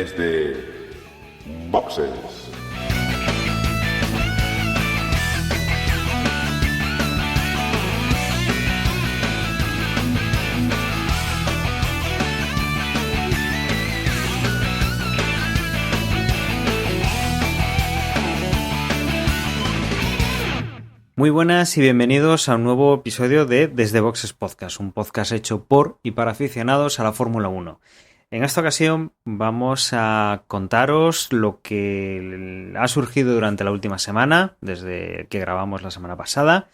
Desde Boxes. Muy buenas y bienvenidos a un nuevo episodio de Desde Boxes Podcast, un podcast hecho por y para aficionados a la Fórmula 1. En esta ocasión vamos a contaros lo que ha surgido durante la última semana, desde que grabamos la semana pasada.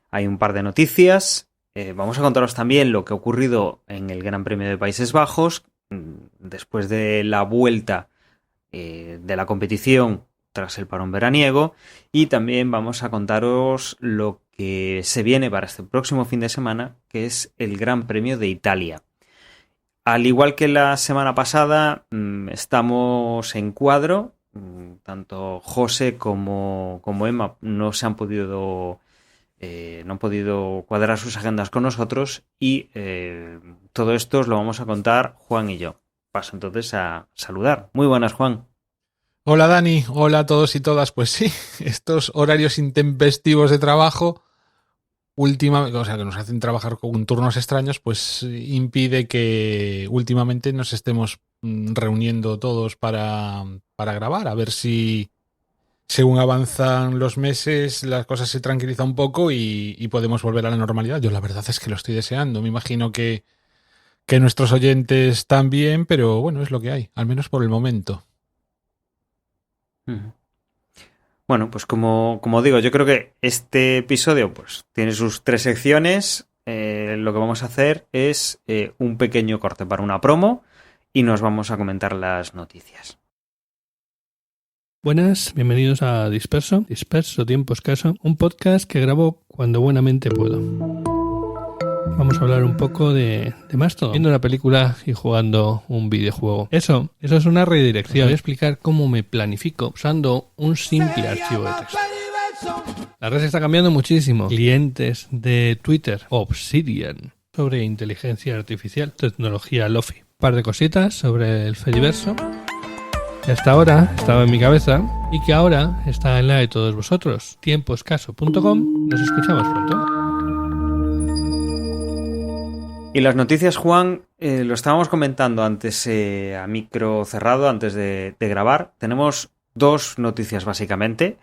Hay un par de noticias. Vamos a contaros también lo que ha ocurrido en el Gran Premio de Países Bajos, después de la vuelta de la competición tras el parón veraniego, y también vamos a contaros lo que se viene para este próximo fin de semana, que es el Gran Premio de Italia. Al igual que la semana pasada, estamos en cuadro, tanto José como Emma no han podido cuadrar sus agendas con nosotros, y todo esto os lo vamos a contar Juan y yo. Paso entonces a saludar. Muy buenas, Juan. Hola Dani, hola a todos y todas. Pues sí, estos horarios intempestivos de trabajo últimamente, o sea, que nos hacen trabajar con turnos extraños, pues impide que últimamente nos estemos reuniendo todos para grabar, a ver si según avanzan los meses las cosas se tranquilizan un poco y podemos volver a la normalidad. Yo la verdad es que lo estoy deseando, me imagino que nuestros oyentes también, pero bueno, es lo que hay, al menos por el momento. Bueno, pues como digo, yo creo que este episodio pues tiene sus 3 secciones. Lo que vamos a hacer es un pequeño corte para una promo y nos vamos a comentar las noticias. Buenas, bienvenidos a Disperso Tiempo Escaso, un podcast que grabo cuando buenamente puedo. Vamos a hablar un poco de Mastodon, viendo una película y jugando un videojuego. Eso es una redirección. Voy a explicar cómo me planifico usando un simple archivo de texto. La red está cambiando muchísimo. Clientes de Twitter, Obsidian, sobre inteligencia artificial, tecnología Lofi. Un par de cositas sobre el Fediverso, que hasta ahora estaba en mi cabeza y que ahora está en la de todos vosotros. Tiempoescaso.com. Nos escuchamos pronto. Y las noticias, Juan, lo estábamos comentando antes a micro cerrado, antes de grabar. Tenemos 2 noticias básicamente.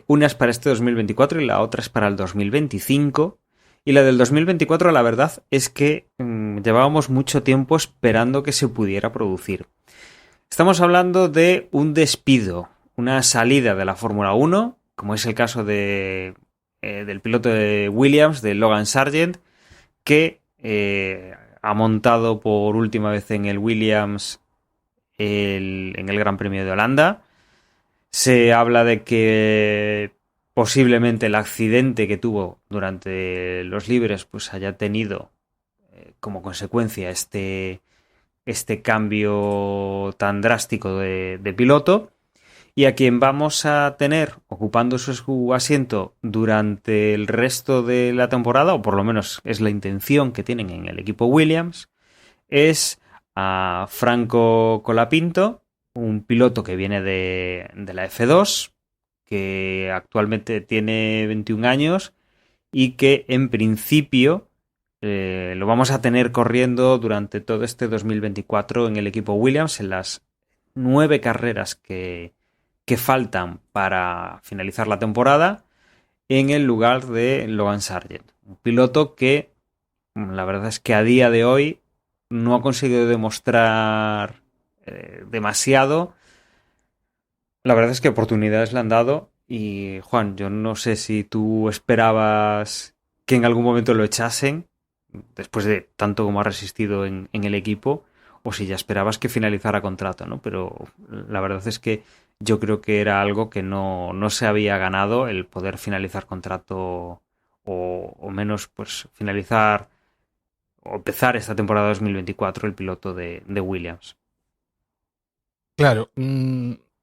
Una es para este 2024 y la otra es para el 2025. Y la del 2024, la verdad es que llevábamos mucho tiempo esperando que se pudiera producir. Estamos hablando de un despido, una salida de la Fórmula 1, como es el caso del piloto de Williams, de Logan Sargent, que ha montado por última vez en el Williams en el Gran Premio de Holanda. Se habla de que posiblemente el accidente que tuvo durante los libres pues haya tenido como consecuencia este cambio tan drástico de piloto, y a quien vamos a tener ocupando su asiento durante el resto de la temporada, o por lo menos es la intención que tienen en el equipo Williams, es a Franco Colapinto, un piloto que viene de la F2, que actualmente tiene 21 años y que en principio lo vamos a tener corriendo durante todo este 2024 en el equipo Williams, en las 9 carreras que faltan para finalizar la temporada, en el lugar de Logan Sargent, un piloto que la verdad es que a día de hoy no ha conseguido demostrar demasiado. La verdad es que oportunidades le han dado, y Juan, yo no sé si tú esperabas que en algún momento lo echasen después de tanto como ha resistido en el equipo, o si ya esperabas que finalizara contrato, ¿no? Pero la verdad es que yo creo que era algo que no se había ganado, el poder finalizar contrato o menos pues finalizar o empezar esta temporada 2024 el piloto de Williams. Claro,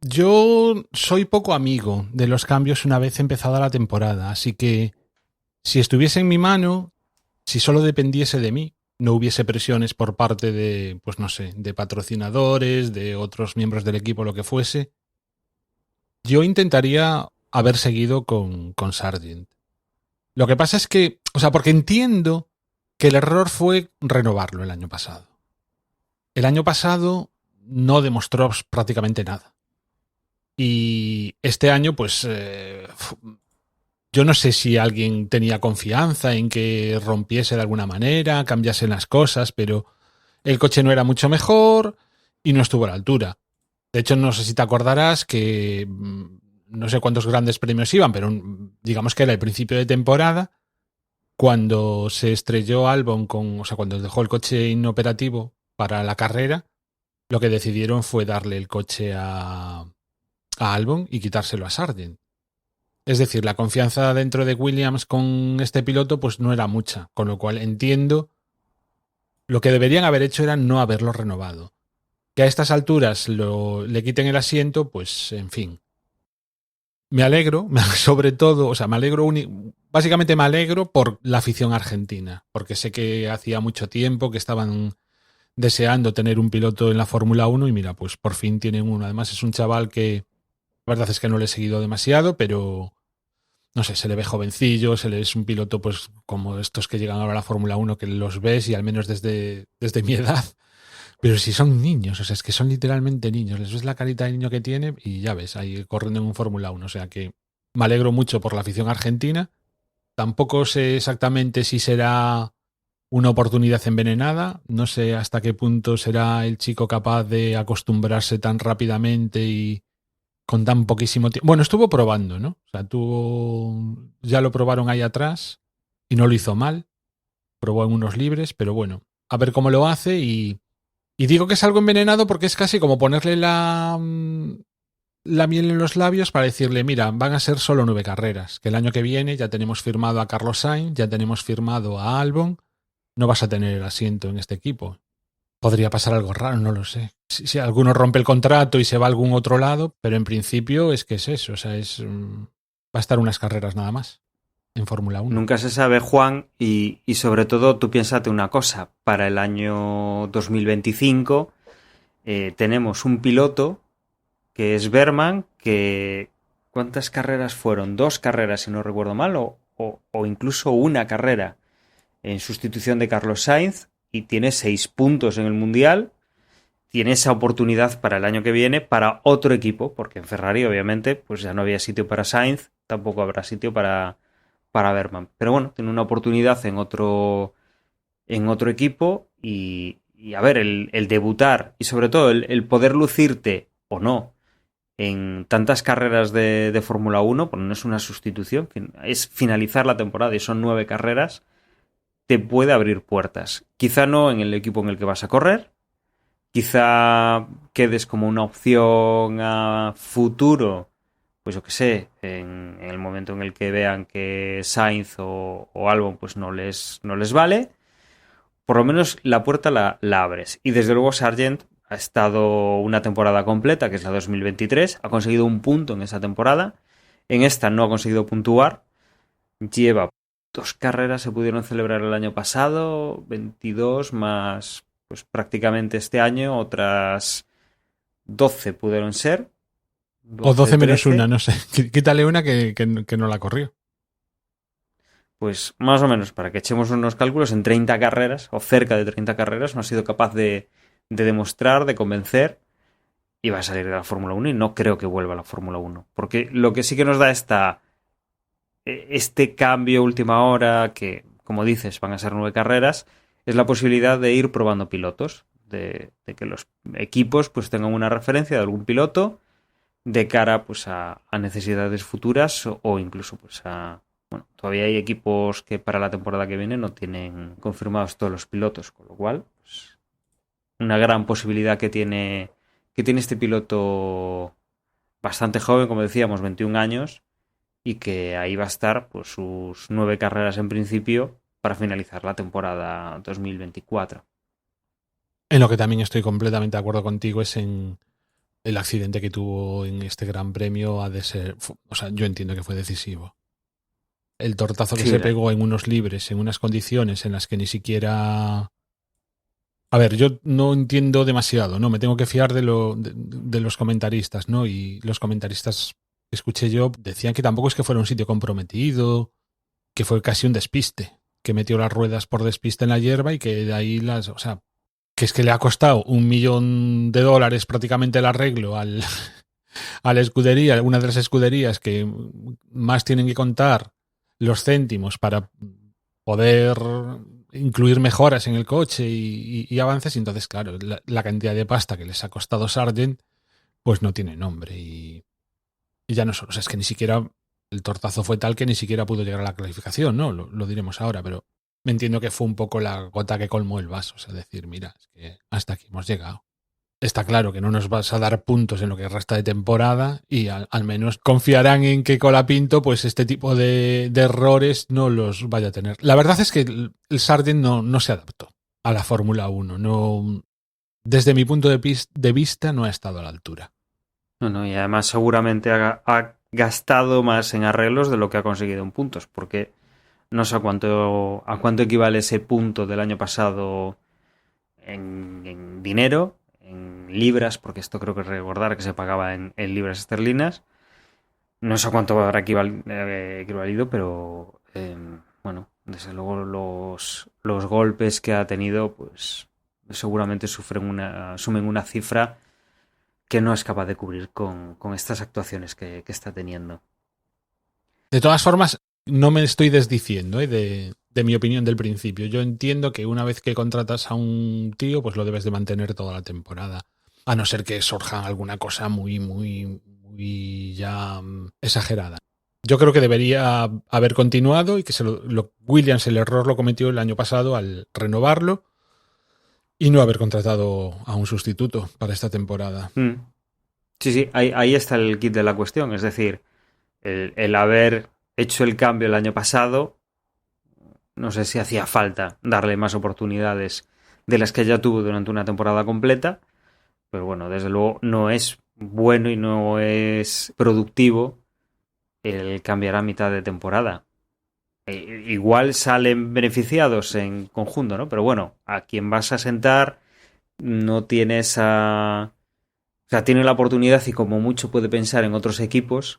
yo soy poco amigo de los cambios una vez empezada la temporada, así que si estuviese en mi mano, si solo dependiese de mí, no hubiese presiones por parte de, pues no sé, de patrocinadores, de otros miembros del equipo, lo que fuese, yo intentaría haber seguido con Sargent. Lo que pasa es que, o sea, porque entiendo que el error fue renovarlo el año pasado. El año pasado no demostró prácticamente nada. Y este año, pues, yo no sé si alguien tenía confianza en que rompiese de alguna manera, cambiasen las cosas, pero el coche no era mucho mejor y no estuvo a la altura. De hecho, no sé si te acordarás que no sé cuántos grandes premios iban, pero digamos que era el principio de temporada, cuando se estrelló Albon o sea, cuando dejó el coche inoperativo para la carrera, lo que decidieron fue darle el coche a Albon y quitárselo a Sargent. Es decir, la confianza dentro de Williams con este piloto pues no era mucha, con lo cual entiendo lo que deberían haber hecho era no haberlo renovado. Que a estas alturas le quiten el asiento, pues en fin. Me alegro, sobre todo, o sea, básicamente me alegro por la afición argentina, porque sé que hacía mucho tiempo que estaban deseando tener un piloto en la Fórmula 1 y mira, pues por fin tienen uno. Además es un chaval que la verdad es que no le he seguido demasiado, pero no sé, se le ve jovencillo, es un piloto pues como estos que llegan ahora a la Fórmula 1 que los ves y al menos desde mi edad. Pero si son niños, o sea, es que son literalmente niños. Les ves la carita de niño que tiene y ya ves, ahí corriendo en un Fórmula 1. O sea que me alegro mucho por la afición argentina. Tampoco sé exactamente si será una oportunidad envenenada. No sé hasta qué punto será el chico capaz de acostumbrarse tan rápidamente y con tan poquísimo tiempo. Bueno, estuvo probando, ¿no? O sea, ya lo probaron ahí atrás y no lo hizo mal. Probó en unos libres, pero bueno, a ver cómo lo hace y digo que es algo envenenado porque es casi como ponerle la miel en los labios para decirle, mira, van a ser solo 9 carreras, que el año que viene ya tenemos firmado a Carlos Sainz, ya tenemos firmado a Albon, no vas a tener el asiento en este equipo. Podría pasar algo raro, no lo sé. Si alguno rompe el contrato y se va a algún otro lado, pero en principio es que es eso, o sea, va a estar unas carreras nada más en Fórmula 1. Nunca se sabe, Juan, y sobre todo tú piénsate una cosa, para el año 2025 tenemos un piloto que es Berman, que ¿cuántas carreras fueron? 2 carreras, si no recuerdo mal, o incluso una carrera en sustitución de Carlos Sainz, y tiene 6 puntos en el Mundial. Tiene esa oportunidad para el año que viene para otro equipo, porque en Ferrari obviamente pues ya no había sitio para Sainz, tampoco habrá sitio para Berman. Pero bueno, tiene una oportunidad en otro equipo y a ver, el debutar y sobre todo el poder lucirte o no en tantas carreras de Fórmula 1, pues no es una sustitución, es finalizar la temporada y son 9 carreras, te puede abrir puertas. Quizá no en el equipo en el que vas a correr, quizá quedes como una opción a futuro, pues yo qué sé, en el momento en el que vean que Sainz o Albon pues no les vale, por lo menos la puerta la abres. Y desde luego Sargent ha estado una temporada completa, que es la 2023, ha conseguido un punto en esa temporada, en esta no ha conseguido puntuar, lleva 2 carreras, se pudieron celebrar el año pasado, 22 más pues prácticamente este año, otras 12 pudieron ser. 12, o 12 menos 13. Una, no sé. Quítale una que no la corrió. Pues más o menos, para que echemos unos cálculos, en 30 carreras, o cerca de 30 carreras, no ha sido capaz de demostrar, de convencer, y va a salir de la Fórmula 1 y no creo que vuelva a la Fórmula 1. Porque lo que sí que nos da este cambio última hora, que como dices van a ser 9 carreras, es la posibilidad de ir probando pilotos, de que los equipos pues tengan una referencia de algún piloto de cara pues a necesidades futuras o incluso pues a... Bueno, todavía hay equipos que para la temporada que viene no tienen confirmados todos los pilotos, con lo cual pues, una gran posibilidad que tiene este piloto bastante joven, como decíamos, 21 años, y que ahí va a estar pues sus 9 carreras en principio para finalizar la temporada 2024. En lo que también estoy completamente de acuerdo contigo es en el accidente que tuvo en este Gran Premio. Ha de ser, o sea, yo entiendo que fue decisivo. El tortazo que se pegó en unos libres, en unas condiciones en las que ni siquiera A ver, yo no entiendo demasiado, ¿no? Me tengo que fiar de los comentaristas, ¿no? Y los comentaristas que escuché yo decían que tampoco es que fuera un sitio comprometido, que fue casi un despiste, que metió las ruedas por despiste en la hierba y que de ahí o sea, que es que le ha costado $1.000.000 prácticamente el arreglo a la escudería, una de las escuderías que más tienen que contar los céntimos para poder incluir mejoras en el coche y avances, y entonces, claro, la cantidad de pasta que les ha costado Sargent, pues no tiene nombre. Y ya no solo, o sea, es que ni siquiera el tortazo fue tal que ni siquiera pudo llegar a la clasificación, ¿no? Lo diremos ahora, pero me entiendo que fue un poco la gota que colmó el vaso, o sea, decir, mira, es que hasta aquí hemos llegado. Está claro que no nos vas a dar puntos en lo que resta de temporada y al menos confiarán en que Colapinto pues este tipo de errores no los vaya a tener. La verdad es que el Sargent no se adaptó a la Fórmula 1. No, desde mi punto de vista no ha estado a la altura. No, y además seguramente ha gastado más en arreglos de lo que ha conseguido en puntos, porque no sé a cuánto equivale ese punto del año pasado en dinero, en libras, porque esto creo que recordar que se pagaba en libras esterlinas. No sé a cuánto habrá equivalido, pero bueno, desde luego los golpes que ha tenido, pues seguramente sumen una cifra que no es capaz de cubrir con estas actuaciones que está teniendo. De todas formas, no me estoy desdiciendo de mi opinión del principio. Yo entiendo que una vez que contratas a un tío, pues lo debes de mantener toda la temporada. A no ser que surja alguna cosa muy, muy, muy ya exagerada. Yo creo que debería haber continuado y que Williams el error lo cometió el año pasado al renovarlo y no haber contratado a un sustituto para esta temporada. Sí, ahí está el kit de la cuestión. Es decir, el haber hecho el cambio el año pasado, no sé si hacía falta darle más oportunidades de las que ya tuvo durante una temporada completa, pero bueno, desde luego no es bueno y no es productivo el cambiar a mitad de temporada. Igual salen beneficiados en conjunto, ¿no? Pero bueno, a quien vas a sentar no tiene esa... O sea, tiene la oportunidad y como mucho puede pensar en otros equipos,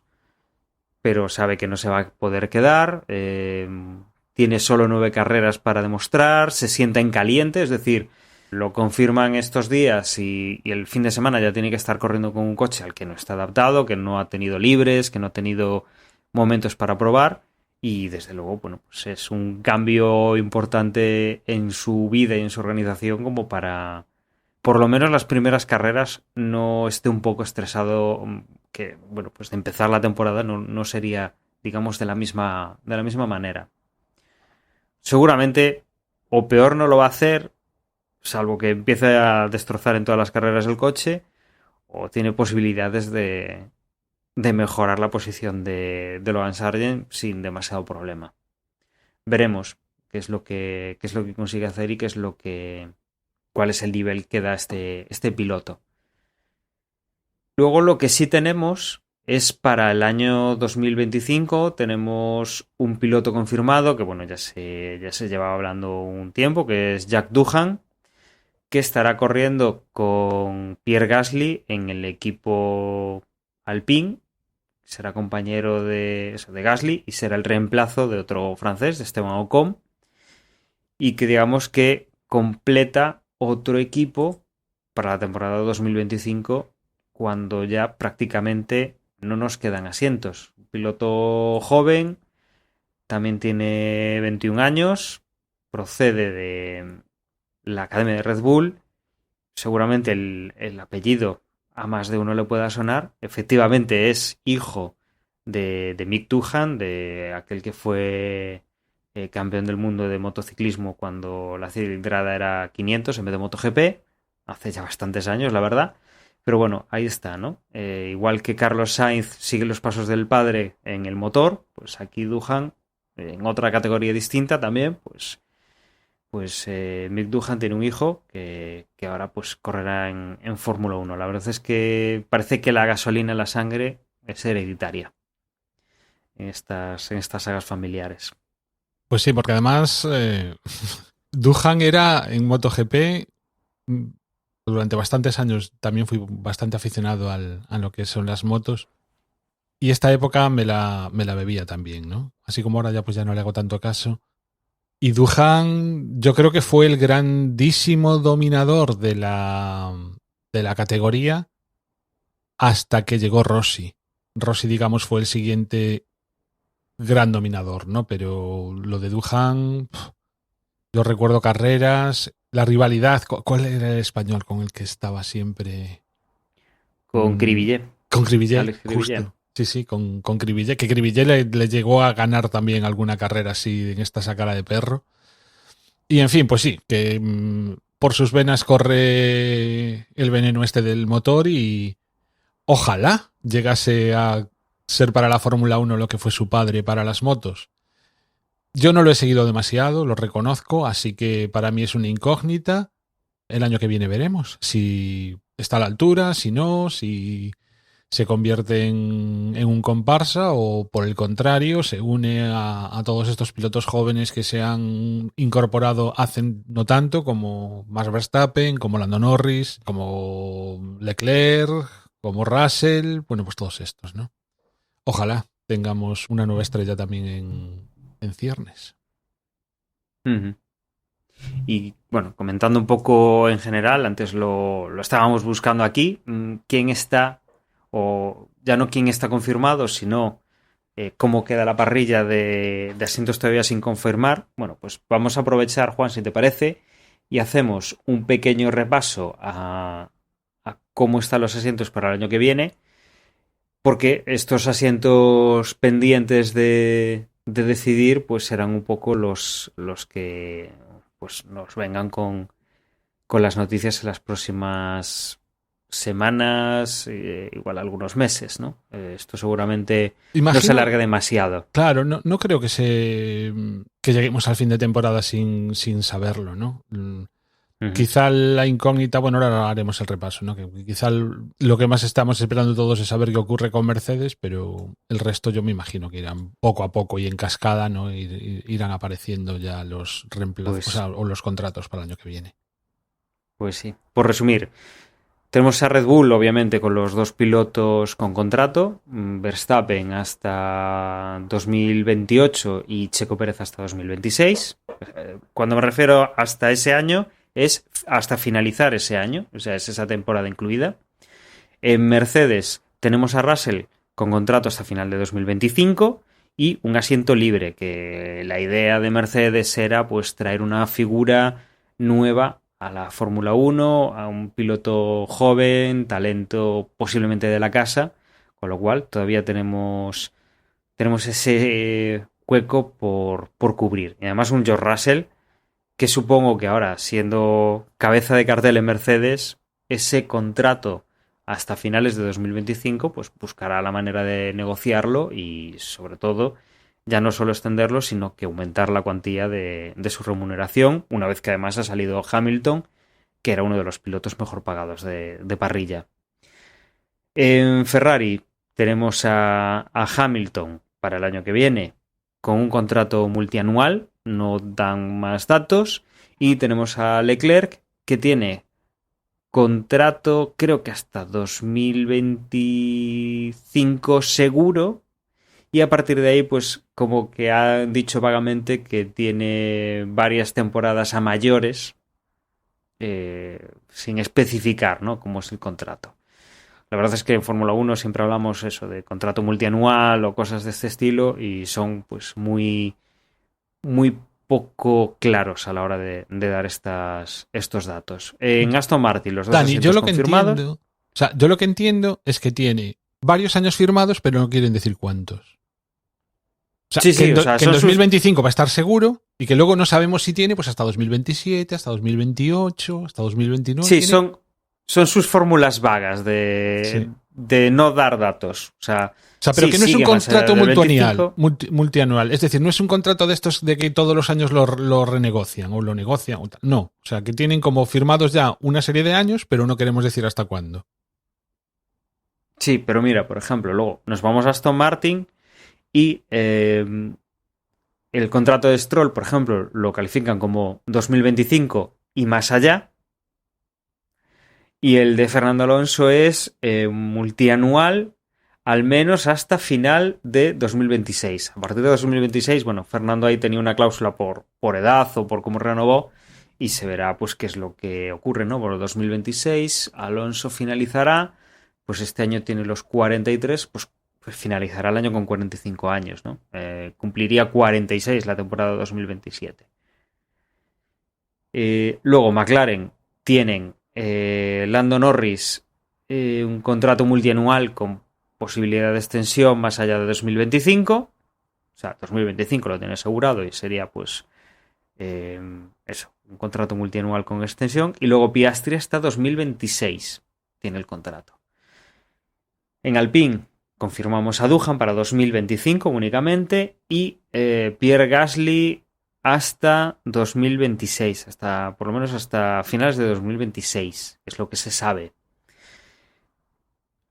pero sabe que no se va a poder quedar, tiene solo 9 carreras para demostrar, se sienta en caliente, es decir, lo confirman estos días y el fin de semana ya tiene que estar corriendo con un coche al que no está adaptado, que no ha tenido libres, que no ha tenido momentos para probar, y desde luego, bueno, pues es un cambio importante en su vida y en su organización como para, por lo menos las primeras carreras, no esté un poco estresado, que, bueno, pues de empezar la temporada no sería, digamos, de la misma manera. Seguramente, o peor no lo va a hacer, salvo que empiece a destrozar en todas las carreras el coche, o tiene posibilidades de mejorar la posición de Logan Sargent sin demasiado problema. Veremos qué es lo que consigue hacer y cuál es el nivel que da este piloto. Luego lo que sí tenemos es para el año 2025, tenemos un piloto confirmado que bueno, ya se llevaba hablando un tiempo, que es Jack Doohan, que estará corriendo con Pierre Gasly en el equipo Alpine. Será compañero de Gasly y será el reemplazo de otro francés, de Esteban Ocon, y que digamos que completa otro equipo para la temporada 2025 cuando ya prácticamente no nos quedan asientos. Un piloto joven, también tiene 21 años, procede de la Academia de Red Bull, seguramente el apellido a más de uno le pueda sonar. Efectivamente es hijo de Mick Doohan, de aquel que fue campeón del mundo de motociclismo cuando la cilindrada era 500 en vez de MotoGP, hace ya bastantes años, la verdad. Pero bueno, ahí está, ¿no? Igual que Carlos Sainz sigue los pasos del padre en el motor, pues aquí Doohan, en otra categoría distinta también, pues Mick Doohan tiene un hijo que ahora pues correrá en Fórmula 1. La verdad es que parece que la gasolina en la sangre es hereditaria en estas sagas familiares. Pues sí, porque además Doohan era en MotoGP durante bastantes años también fui bastante aficionado a lo que son las motos. Y esta época me la bebía también, ¿no? Así como ahora ya pues ya no le hago tanto caso. Y Duhan yo creo que fue el grandísimo dominador de la categoría hasta que llegó Rossi. Rossi, digamos, fue el siguiente gran dominador, ¿no? Pero lo de Duhan, yo recuerdo carreras, la rivalidad. ¿Cuál era el español con el que estaba siempre? Con Cribillet. Con Cribillet, Alex Cribillet. justo. Sí, con Cribillet. Que Cribillet le llegó a ganar también alguna carrera así en esta sacada de perro. Y en fin, pues sí, que por sus venas corre el veneno este del motor y ojalá llegase a ser para la Fórmula 1 lo que fue su padre para las motos. Yo no lo he seguido demasiado, lo reconozco, así que para mí es una incógnita. El año que viene veremos si está a la altura, si no, si se convierte en un comparsa o por el contrario se une a todos estos pilotos jóvenes que se han incorporado hace no tanto, como Max Verstappen, como Lando Norris, como Leclerc, como Russell, bueno, pues todos estos, ¿no? Ojalá tengamos una nueva estrella también en ciernes. Uh-huh. Y bueno, comentando un poco en general, antes lo estábamos buscando aquí, quién está, o ya no quién está confirmado, sino cómo queda la parrilla de asientos todavía sin confirmar. Bueno, pues vamos a aprovechar, Juan, si te parece, y hacemos un pequeño repaso a cómo están los asientos para el año que viene, porque estos asientos pendientes de decidir, pues serán un poco los que pues nos vengan con las noticias en las próximas semanas, igual algunos meses, ¿no? Esto seguramente no se alargue demasiado. Claro, no creo que lleguemos al fin de temporada sin saberlo, ¿no? Uh-huh. Quizá la incógnita, bueno, ahora haremos el repaso, ¿no? Que quizá lo que más estamos esperando todos es saber qué ocurre con Mercedes, pero el resto yo me imagino que irán poco a poco y en cascada, ¿no? Irán apareciendo ya los reemplazos, pues, o los contratos para el año que viene. Pues sí. Por resumir, tenemos a Red Bull, obviamente, con los dos pilotos con contrato, Verstappen hasta 2028 y Checo Pérez hasta 2026. Cuando me refiero hasta ese año, es hasta finalizar ese año, o sea, es esa temporada incluida. En Mercedes tenemos a Russell con contrato hasta final de 2025 y un asiento libre, que la idea de Mercedes era pues traer una figura nueva a la Fórmula 1, a un piloto joven, talento posiblemente de la casa, con lo cual todavía tenemos ese hueco por cubrir. Y además un George Russell que supongo que ahora, siendo cabeza de cartel en Mercedes, ese contrato hasta finales de 2025, pues buscará la manera de negociarlo y, sobre todo, ya no solo extenderlo, sino que aumentar la cuantía de su remuneración, una vez que además ha salido Hamilton, que era uno de los pilotos mejor pagados de parrilla. En Ferrari tenemos a Hamilton para el año que viene con un contrato multianual, no dan más datos, y tenemos a Leclerc que tiene contrato creo que hasta 2025 seguro, y a partir de ahí pues como que han dicho vagamente que tiene varias temporadas a mayores, sin especificar, ¿no?, cómo es el contrato. La verdad es que en Fórmula 1 siempre hablamos eso de contrato multianual o cosas de este estilo y son pues muy poco claros a la hora de dar estos datos. En Aston Martin los dos Dani, asientos confirmados. Yo lo que entiendo es que tiene varios años firmados, pero no quieren decir cuántos. O sea, sí, que en 2025 sus... va a estar seguro y que luego no sabemos si tiene pues hasta 2027, hasta 2028, hasta 2029. Sí, son sus fórmulas vagas de no dar datos. O sea, pero que no es un contrato multianual. Es decir, no es un contrato de estos de que todos los años lo renegocian o lo negocian. No, o sea, que tienen como firmados ya una serie de años, pero no queremos decir hasta cuándo. Sí, pero mira, por ejemplo, luego nos vamos a Aston Martin y el contrato de Stroll, por ejemplo, lo califican como 2025 y más allá. Y el de Fernando Alonso es multianual, al menos hasta final de 2026. A partir de 2026, bueno, Fernando ahí tenía una cláusula por edad o por cómo renovó, y se verá pues qué es lo que ocurre, ¿no? Por 2026 Alonso finalizará, pues este año tiene los 43, pues finalizará el año con 45 años, ¿no? Cumpliría 46 la temporada 2027. Luego McLaren tienen Lando Norris un contrato multianual con posibilidad de extensión más allá de 2025. O sea, 2025 lo tiene asegurado y sería pues eso, un contrato multianual con extensión. Y luego Piastri hasta 2026 tiene el contrato. En Alpine confirmamos a Duhan para 2025 únicamente y Pierre Gasly hasta 2026, hasta por lo menos hasta finales de 2026, es lo que se sabe.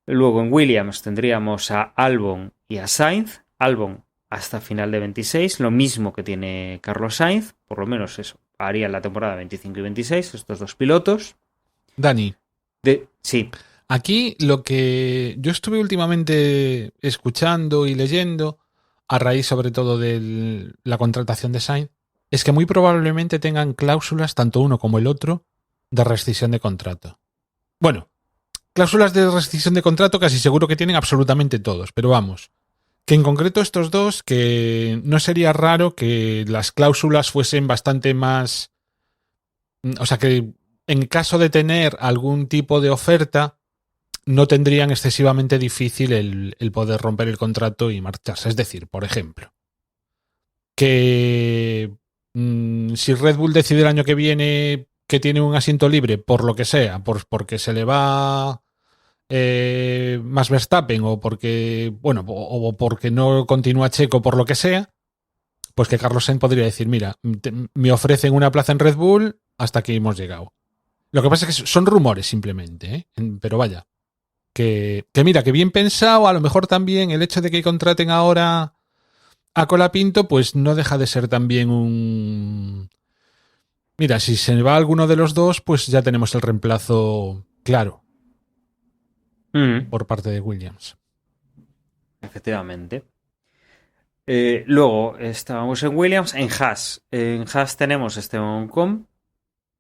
Luego en Williams tendríamos a Albon y a Sainz. Albon hasta final de 26, lo mismo que tiene Carlos Sainz, por lo menos eso, harían la temporada 25 y 26 estos dos pilotos. Dani. Sí. Aquí lo que yo estuve últimamente escuchando y leyendo, a raíz sobre todo de la contratación de Sainz, es que muy probablemente tengan cláusulas, tanto uno como el otro, de rescisión de contrato. Bueno, cláusulas de rescisión de contrato casi seguro que tienen absolutamente todos, pero vamos, que en concreto estos dos, que no sería raro que las cláusulas fuesen bastante más... O sea, que en caso de tener algún tipo de oferta, no tendrían excesivamente difícil el poder romper el contrato y marcharse. Es decir, por ejemplo, que si Red Bull decide el año que viene que tiene un asiento libre por lo que sea, porque se le va Max Verstappen o porque, bueno, o porque no continúa Checo por lo que sea, pues que Carlos Sainz podría decir, mira, me ofrecen una plaza en Red Bull, hasta aquí hemos llegado. Lo que pasa es que son rumores simplemente, pero vaya. Que mira, que bien pensado, a lo mejor también el hecho de que contraten ahora a Colapinto, pues no deja de ser también un... Mira, si se va alguno de los dos, pues ya tenemos el reemplazo claro por parte de Williams. Efectivamente. Luego estábamos en Williams, en Haas. En Haas tenemos Esteban Ocon,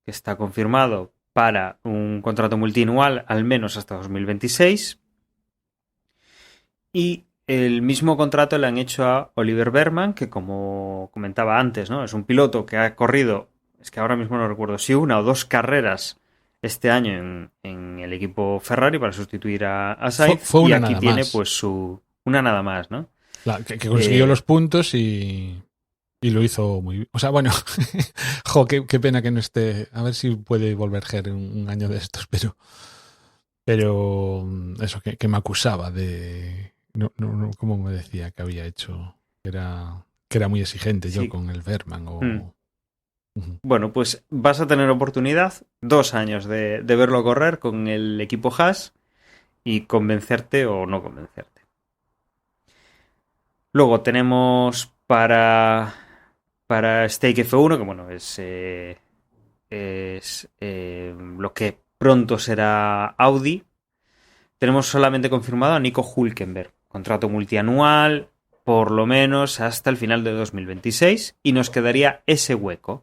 que está confirmado para un contrato multianual al menos hasta 2026. Y el mismo contrato le han hecho a Oliver Bergman, que como comentaba antes, ¿no? Es un piloto que ha corrido, es que ahora mismo no recuerdo si una o dos carreras este año en el equipo Ferrari para sustituir a Sainz. Fue una y aquí nada tiene más. pues una nada más, ¿no? Claro, que consiguió los puntos y lo hizo muy bien. O sea, bueno, qué pena que no esté. A ver si puede volver Ger un año de estos, pero eso, que me acusaba de... No, ¿cómo me decía que había hecho? Que era muy exigente yo con el Bergman o... Bueno, pues vas a tener oportunidad, 2 años de verlo correr con el equipo Haas y convencerte o no convencerte. Luego tenemos para Stake F1, que bueno, es lo que pronto será Audi. Tenemos solamente confirmado a Nico Hülkenberg, contrato multianual, por lo menos hasta el final de 2026, y nos quedaría ese hueco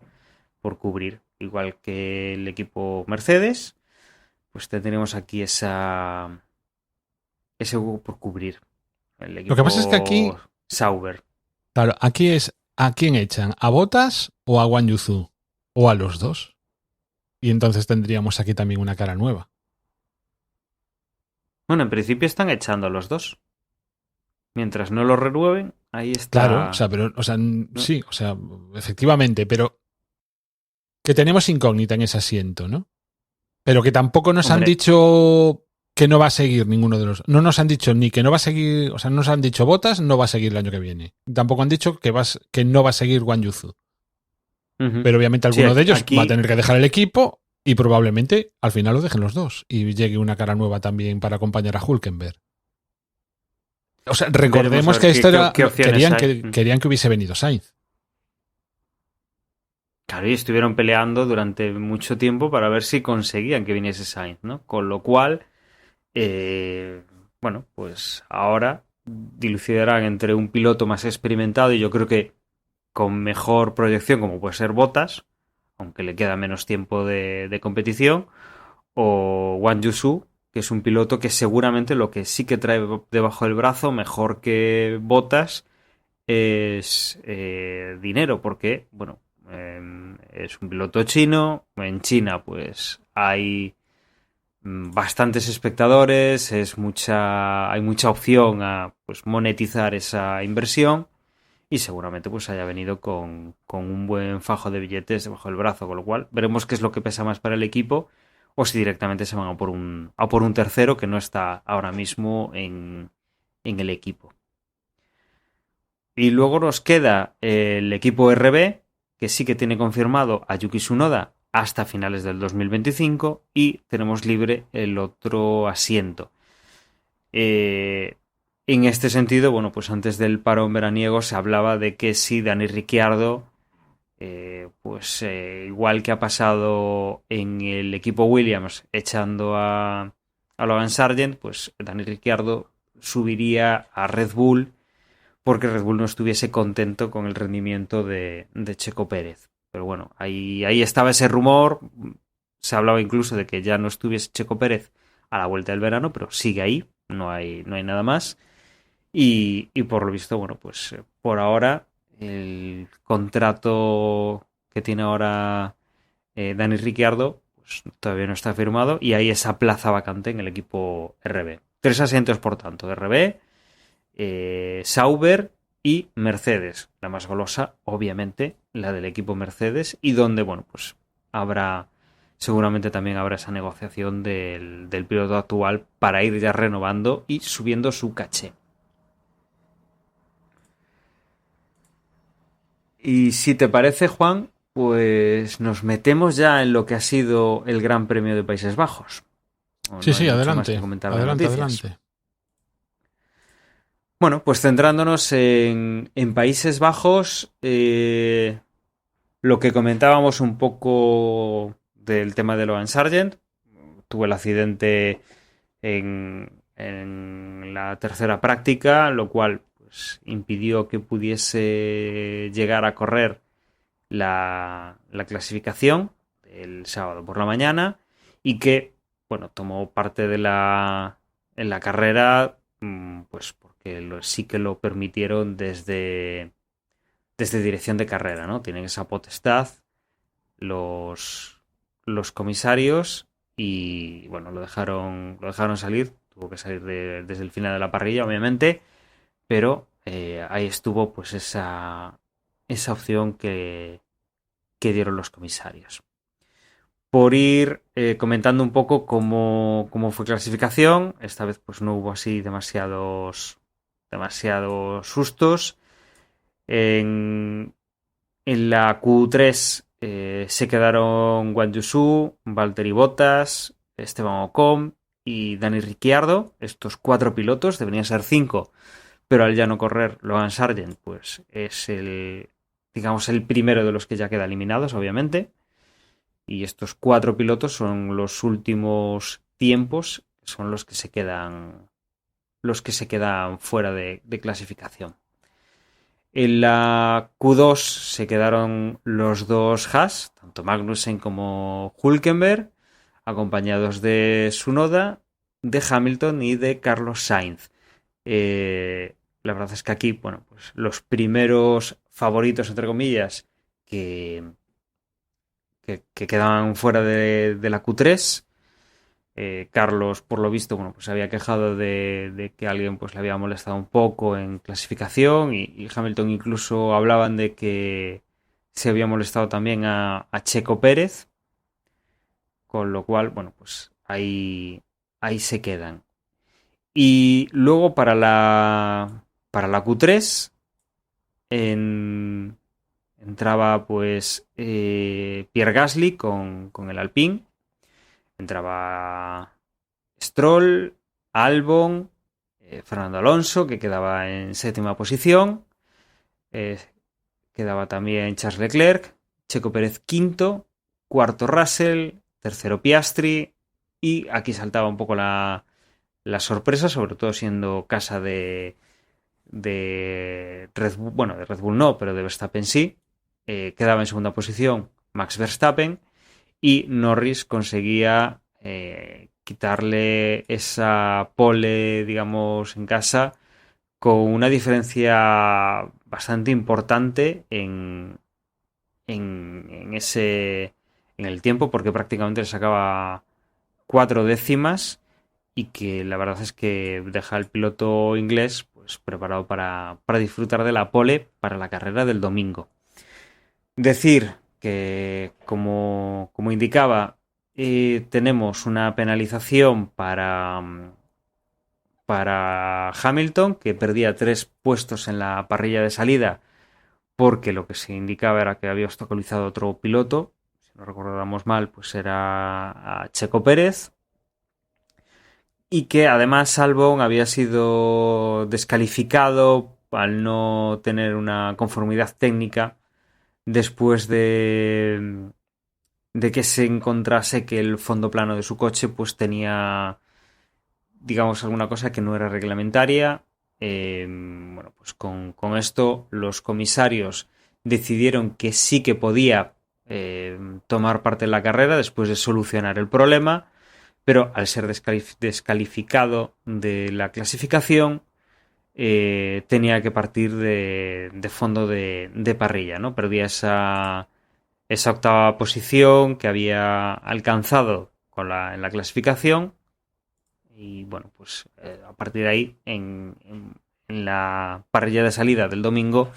por cubrir, igual que el equipo Mercedes, pues tendremos aquí ese hueco por cubrir. El equipo Lo que pasa es que aquí Sauber. Claro, aquí es ¿a quién echan? ¿A Bottas o a Guan Yu Zhou? ¿O a los dos? Y entonces tendríamos aquí también una cara nueva. Bueno, en principio están echando a los dos. Mientras no lo renueven, ahí está. Claro, o sea, pero, o sea, sí, o sea, efectivamente, pero que tenemos incógnita en ese asiento, ¿no? Pero que tampoco nos han dicho que no va a seguir ninguno de los... No nos han dicho ni que no va a seguir... O sea, no nos han dicho Bottas no va a seguir el año que viene. Tampoco han dicho que no va a seguir Guan Yu Zhou. Pero obviamente alguno de ellos va a tener que dejar el equipo y probablemente al final lo dejen los dos y llegue una cara nueva también para acompañar a Hülkenberg. O sea, recordemos que esto era... Querían que hubiese venido Sainz. Claro, y estuvieron peleando durante mucho tiempo para ver si conseguían que viniese Sainz, ¿no? Con lo cual, bueno, pues ahora dilucidarán entre un piloto más experimentado y yo creo que con mejor proyección, como puede ser Bottas, aunque le queda menos tiempo de competición, o Wang Yusu, que es un piloto que seguramente lo que sí que trae debajo del brazo, mejor que Bottas, es dinero, porque, bueno, es un piloto chino. En China, pues hay bastantes espectadores, hay mucha opción a pues monetizar esa inversión y seguramente pues haya venido con un buen fajo de billetes debajo del brazo, con lo cual veremos qué es lo que pesa más para el equipo o si directamente se van a por un tercero que no está ahora mismo en el equipo. Y luego nos queda el equipo RB, que sí que tiene confirmado a Yuki Tsunoda hasta finales del 2025 y tenemos libre el otro asiento. En este sentido, bueno, pues antes del parón veraniego se hablaba de que si Dani Ricciardo, igual que ha pasado en el equipo Williams echando a Logan Sargent, pues Dani Ricciardo subiría a Red Bull porque Red Bull no estuviese contento con el rendimiento de Checo Pérez. Pero bueno, ahí estaba ese rumor. Se hablaba incluso de que ya no estuviese Checo Pérez a la vuelta del verano, pero sigue ahí, no hay nada más. Y por lo visto, bueno, pues por ahora el contrato que tiene ahora Dani Ricciardo pues todavía no está firmado y hay esa plaza vacante en el equipo RB. 3 asientos, por tanto, de RB, Sauber y Mercedes. La más golosa, obviamente, la del equipo Mercedes, y donde, bueno, pues seguramente también habrá esa negociación del piloto actual para ir ya renovando y subiendo su caché. Y si te parece, Juan, pues nos metemos ya en lo que ha sido el Gran Premio de Países Bajos. Sí, adelante. Adelante. Bueno, pues centrándonos en Países Bajos, lo que comentábamos un poco del tema de Logan Sargent, tuvo el accidente en la tercera práctica, lo cual pues impidió que pudiese llegar a correr la clasificación el sábado por la mañana y que, bueno, tomó parte en la carrera, pues porque sí que lo permitieron desde dirección de carrera, ¿no? Tienen esa potestad los comisarios y, bueno, lo dejaron salir. Tuvo que salir desde el final de la parrilla, obviamente, pero ahí estuvo pues esa opción que dieron los comisarios. Por ir comentando un poco cómo fue clasificación, esta vez pues no hubo así demasiados sustos. En la Q3 se quedaron Guan Yu Su, Valtteri Bottas, Esteban Ocon y Dani Ricciardo. Estos 4 pilotos, deberían ser 5, pero al ya no correr Logan Sargent, pues es el primero de los que ya queda eliminados, obviamente. Y estos 4 pilotos son los últimos tiempos, son los que se quedan fuera de clasificación. En la Q2 se quedaron los 2 Haas, tanto Magnussen como Hülkenberg, acompañados de Tsunoda, de Hamilton y de Carlos Sainz. La verdad es que aquí, bueno, pues los primeros favoritos, entre comillas, que quedaban fuera de la Q3. Carlos, por lo visto, bueno, pues se había quejado de que alguien pues le había molestado un poco en clasificación y Hamilton incluso hablaban de que se había molestado también a Checo Pérez, con lo cual, bueno, pues ahí se quedan. Y luego para la Q3 entraba pues Pierre Gasly con el Alpine. Entraba Stroll, Albon, Fernando Alonso, que quedaba en 7ª posición. Quedaba también Charles Leclerc, Checo Pérez quinto, cuarto Russell, tercero Piastri, y aquí saltaba un poco la sorpresa, sobre todo siendo casa de Red Bull, bueno, de Red Bull no, pero de Verstappen sí. Quedaba en segunda posición Max Verstappen, y Norris conseguía quitarle esa pole, digamos, en casa, con una diferencia bastante importante en el tiempo, porque prácticamente le sacaba 4 décimas, y que la verdad es que deja al piloto inglés pues preparado para disfrutar de la pole para la carrera del domingo. Decir que, como indicaba, tenemos una penalización para Hamilton, que perdía 3 puestos en la parrilla de salida, porque lo que se indicaba era que había obstaculizado a otro piloto. Si no recordamos mal, pues era a Checo Pérez, y que además Albon había sido descalificado al no tener una conformidad técnica después de que se encontrase que el fondo plano de su coche pues tenía, digamos, alguna cosa que no era reglamentaria. Bueno, pues con esto los comisarios decidieron que sí que podía tomar parte en la carrera después de solucionar el problema, pero al ser descalificado de la clasificación, tenía que partir de fondo de parrilla, ¿no? Perdía esa octava posición que había alcanzado en la clasificación, y bueno, pues a partir de ahí, en la parrilla de salida del domingo,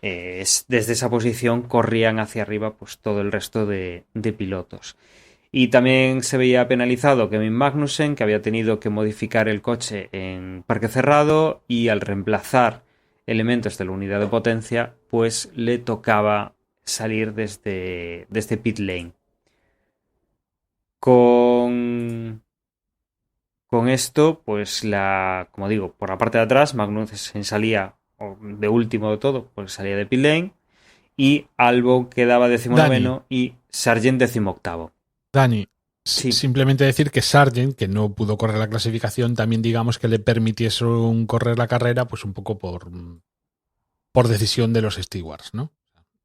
desde esa posición corrían hacia arriba pues todo el resto de pilotos. Y también se veía penalizado Kevin Magnussen, que había tenido que modificar el coche en parque cerrado, y al reemplazar elementos de la unidad de potencia, pues le tocaba salir desde pit lane. Con esto, pues como digo, por la parte de atrás, Magnussen salía de último de todo, pues salía de pit lane, y Albon quedaba 19º y Sargent 18º. Dani, Sí. simplemente decir que Sargent, que no pudo correr la clasificación, también digamos que le permitieron correr la carrera, pues un poco por decisión de los stewards, ¿no?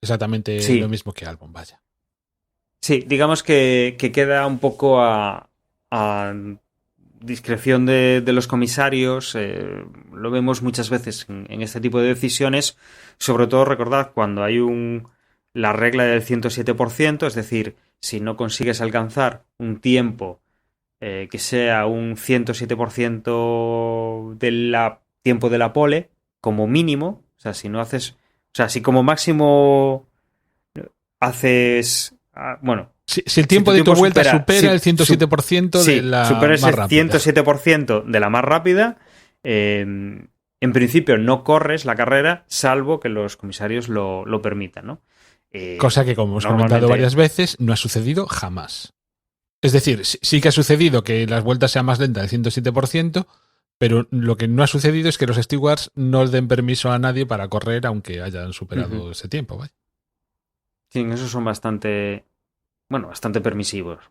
Exactamente Sí. lo mismo que Albon, vaya. Sí, digamos que queda un poco a discreción de los comisarios. Lo vemos muchas veces en este tipo de decisiones. Sobre todo, recordad, cuando hay la regla del 107%, es decir, si no consigues alcanzar un tiempo que sea un 107% del tiempo de la pole, como mínimo, o sea, si no haces, o sea, si como máximo haces, bueno, si el tiempo de tu vuelta supera el 107% de la supera ese más rápida. 107% de la más rápida, en principio no corres la carrera, salvo que los comisarios lo permitan, ¿no? Cosa que, como hemos comentado varias veces, no ha sucedido jamás. Es decir, sí que ha sucedido que las vueltas sean más lentas del 107%, pero lo que no ha sucedido es que los stewards no den permiso a nadie para correr aunque hayan superado ese tiempo, ¿vale? Sí, en eso son bastante permisivos.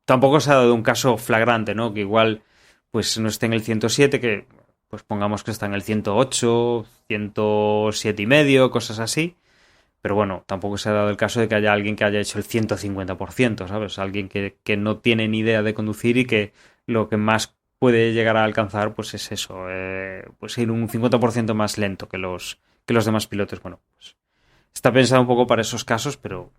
Tampoco se ha dado un caso flagrante, ¿no? Que igual pues no esté en el 107, que pues pongamos que está en el 108, 107 y medio, cosas así. Pero bueno, tampoco se ha dado el caso de que haya alguien que haya hecho el 150%, ¿sabes? Alguien que no tiene ni idea de conducir y que lo que más puede llegar a alcanzar pues es eso, pues ir un 50% más lento que los demás pilotos. Bueno, pues está pensado un poco para esos casos, pero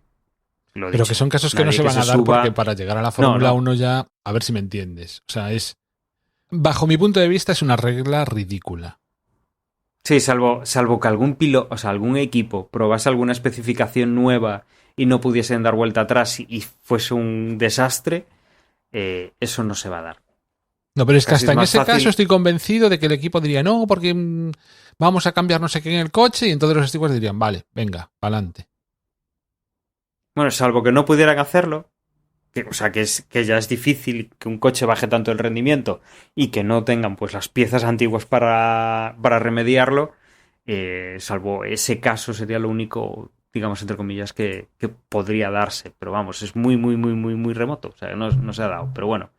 pero que son casos que no se van a dar porque para llegar a la Fórmula 1 ya, a ver si me entiendes. O sea, bajo mi punto de vista es una regla ridícula. Sí, salvo que algún piloto, o sea, algún equipo probase alguna especificación nueva y no pudiesen dar vuelta atrás y fuese un desastre, eso no se va a dar. No, pero es que hasta en ese caso estoy convencido de que el equipo diría no, porque vamos a cambiar no sé qué en el coche, y entonces los stewards dirían, vale, venga, pa'lante. Bueno, salvo que no pudieran hacerlo, o sea, que ya es difícil que un coche baje tanto el rendimiento y que no tengan pues las piezas antiguas para remediarlo, salvo ese caso sería lo único digamos, entre comillas, que podría darse. Pero vamos, es muy, muy, muy, muy, muy remoto. O sea, no se ha dado. Pero bueno.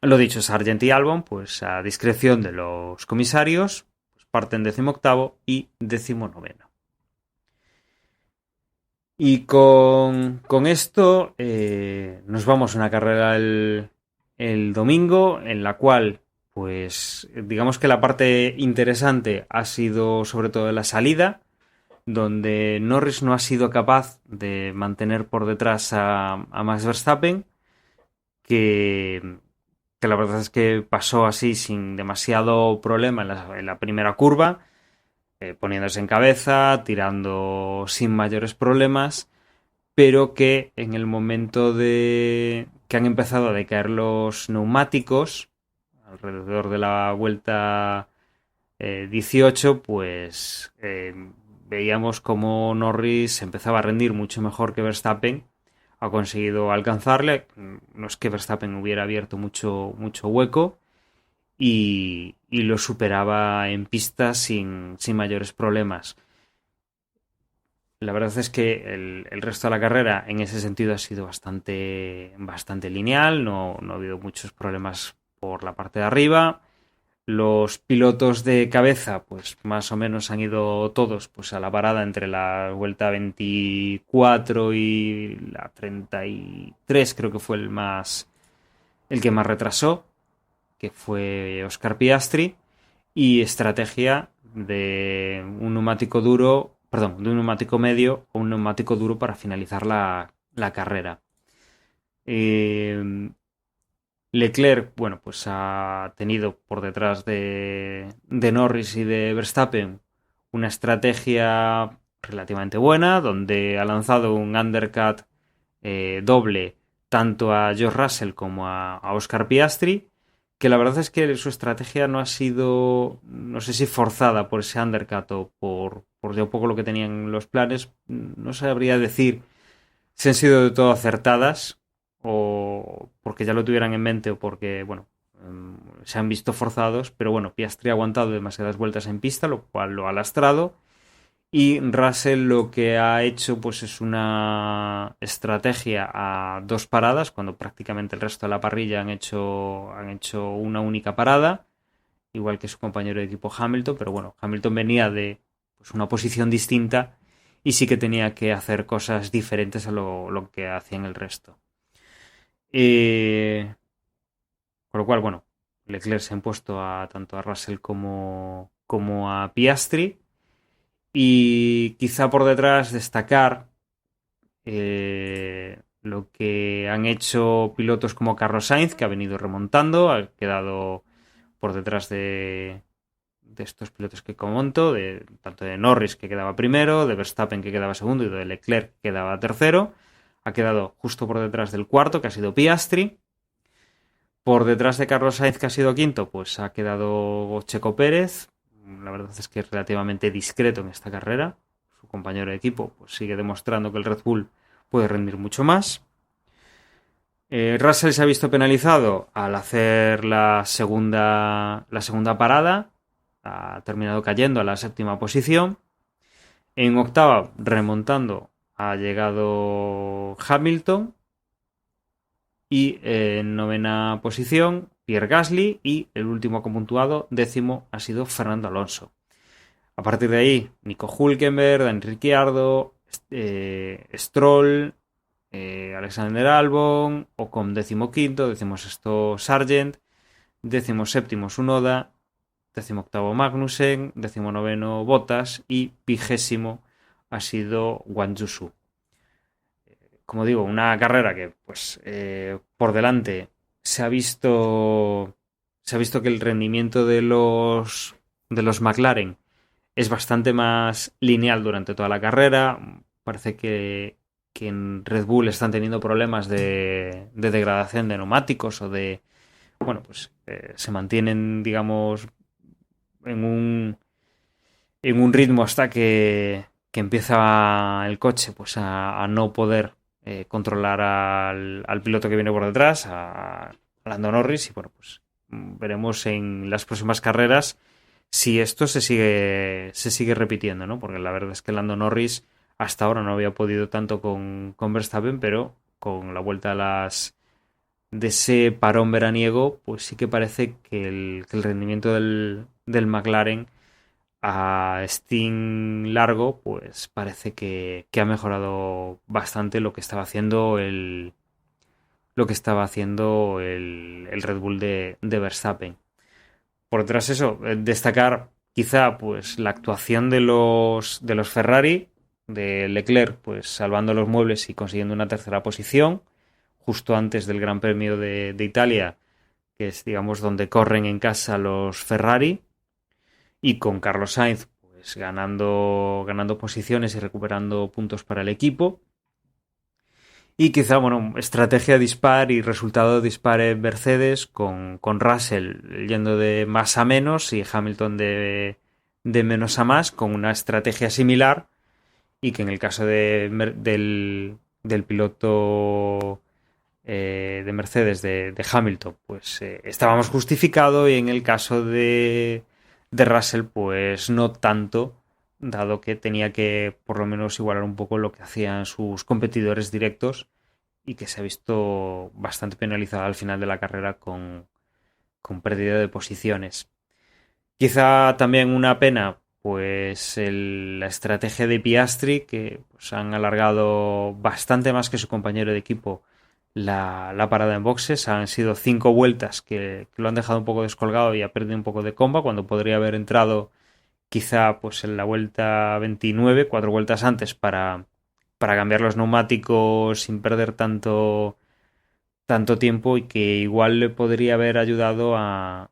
Lo dicho, Sargent y Albon, pues a discreción de los comisarios, pues parten 18º y 19º. Y con esto nos vamos a una carrera el domingo, en la cual, pues, digamos que la parte interesante ha sido sobre todo la salida, donde Norris no ha sido capaz de mantener por detrás a Max Verstappen, que la verdad es que pasó así sin demasiado problema en la primera curva, poniéndose en cabeza, tirando sin mayores problemas, pero que en el momento de que han empezado a decaer los neumáticos, alrededor de la vuelta 18, pues veíamos como Norris empezaba a rendir mucho mejor que Verstappen. Ha conseguido alcanzarle. No es que Verstappen hubiera abierto mucho hueco y lo superaba en pista sin mayores problemas. La verdad es que el resto de la carrera en ese sentido ha sido bastante lineal, no ha habido muchos problemas por la parte de arriba. Los pilotos de cabeza, pues más o menos han ido todos pues a la parada entre la vuelta 24 y la 33, creo que fue el que más retrasó, que fue Oscar Piastri, y estrategia de un neumático medio o un neumático duro para finalizar la carrera. Leclerc, bueno, pues ha tenido por detrás de Norris y de Verstappen una estrategia relativamente buena, donde ha lanzado un undercut doble tanto a George Russell como a Oscar Piastri, que la verdad es que su estrategia no ha sido, no sé si forzada por ese undercut o por ya un poco lo que tenían los planes, no sabría decir si han sido de todo acertadas o porque ya lo tuvieran en mente o porque, bueno, se han visto forzados, pero bueno, Piastri ha aguantado demasiadas vueltas en pista, lo cual lo ha lastrado, y Russell lo que ha hecho pues es una estrategia a 2 paradas, cuando prácticamente el resto de la parrilla han hecho una única parada, igual que su compañero de equipo Hamilton, pero bueno, Hamilton venía de pues, una posición distinta y sí que tenía que hacer cosas diferentes a lo que hacían el resto. Con lo cual, bueno, Leclerc se ha impuesto tanto a Russell como a Piastri. Y quizá por detrás destacar lo que han hecho pilotos como Carlos Sainz, que ha venido remontando, ha quedado por detrás de estos pilotos que comento, tanto de Norris, que quedaba primero, de Verstappen, que quedaba segundo, y de Leclerc, que quedaba tercero. Ha quedado justo por detrás del cuarto, que ha sido Piastri. Por detrás de Carlos Sainz, que ha sido quinto, pues ha quedado Checo Pérez. La verdad es que es relativamente discreto en esta carrera. Su compañero de equipo pues sigue demostrando que el Red Bull puede rendir mucho más. Russell se ha visto penalizado al hacer la segunda parada. Ha terminado cayendo a la 7ª posición. En 8ª, remontando, ha llegado Hamilton. Y en 9ª posición, Pierre Gasly, y el último puntuado, 10º, ha sido Fernando Alonso. A partir de ahí, Nico Hülkenberg, Daniel Ricciardo, Stroll, Alexander Albon, Ocon 15º, 16º Sargent, 17º Tsunoda, 18º Magnussen, 19º Bottas y 20º ha sido Guan Yu Zhou. Como digo, una carrera que pues por delante se ha visto que el rendimiento de los McLaren es bastante más lineal durante toda la carrera. Parece que en Red Bull están teniendo problemas de degradación de neumáticos o de, bueno, pues se mantienen, digamos, en un ritmo hasta que empieza el coche pues a no poder controlar al piloto que viene por detrás, a Lando Norris, y bueno, pues veremos en las próximas carreras si esto se sigue repitiendo, ¿no? Porque la verdad es que Lando Norris hasta ahora no había podido tanto con Verstappen, pero con la vuelta de ese parón veraniego, pues sí que parece que el rendimiento del McLaren a Steam largo, pues parece que ha mejorado bastante lo que estaba haciendo el Red Bull de Verstappen. Por detrás eso, destacar quizá pues la actuación de los Ferrari, de Leclerc pues salvando los muebles y consiguiendo una tercera posición justo antes del Gran Premio de Italia, que es digamos donde corren en casa los Ferrari, y con Carlos Sainz pues ganando posiciones y recuperando puntos para el equipo. Y quizá, bueno, estrategia dispar y resultado dispar en Mercedes con Russell yendo de más a menos y Hamilton de menos a más, con una estrategia similar, y que en el caso del piloto de Mercedes de Hamilton pues estaba más justificado, y en el caso de Russell pues no tanto, dado que tenía que por lo menos igualar un poco lo que hacían sus competidores directos, y que se ha visto bastante penalizado al final de la carrera con pérdida de posiciones. Quizá también una pena pues la estrategia de Piastri, que pues, han alargado bastante más que su compañero de equipo la parada en boxes. Han sido 5 vueltas que lo han dejado un poco descolgado y ha perdido un poco de comba, cuando podría haber entrado quizá pues en la vuelta 29, 4 vueltas antes, para cambiar los neumáticos sin perder tanto tiempo, y que igual le podría haber ayudado a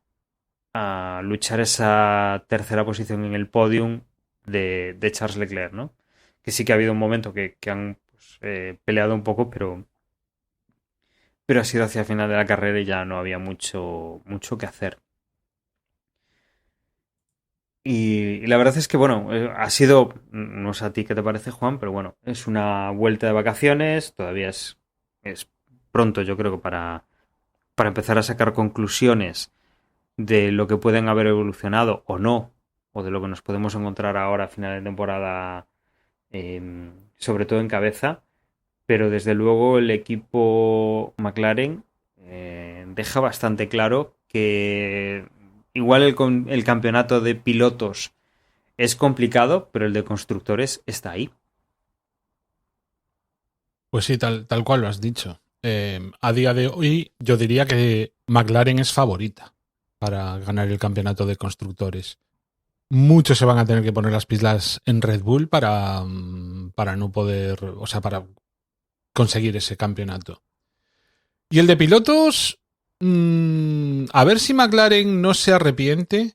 luchar esa tercera posición en el podium de Charles Leclerc, ¿no? Que sí que ha habido un momento que han pues, peleado un poco, pero ha sido hacia el final de la carrera y ya no había mucho que hacer. Y la verdad es que, bueno, ha sido, no sé a ti qué te parece, Juan, pero bueno, es una vuelta de vacaciones, todavía es pronto, yo creo que para empezar a sacar conclusiones de lo que pueden haber evolucionado o no, o de lo que nos podemos encontrar ahora a final de temporada, sobre todo en cabeza, pero desde luego el equipo McLaren deja bastante claro que igual el campeonato de pilotos es complicado, pero el de constructores está ahí. Pues sí, tal cual lo has dicho. A día de hoy yo diría que McLaren es favorita para ganar el campeonato de constructores. Muchos se van a tener que poner las pilas en Red Bull para no poder, o sea, para conseguir ese campeonato. Y el de pilotos, a ver si McLaren no se arrepiente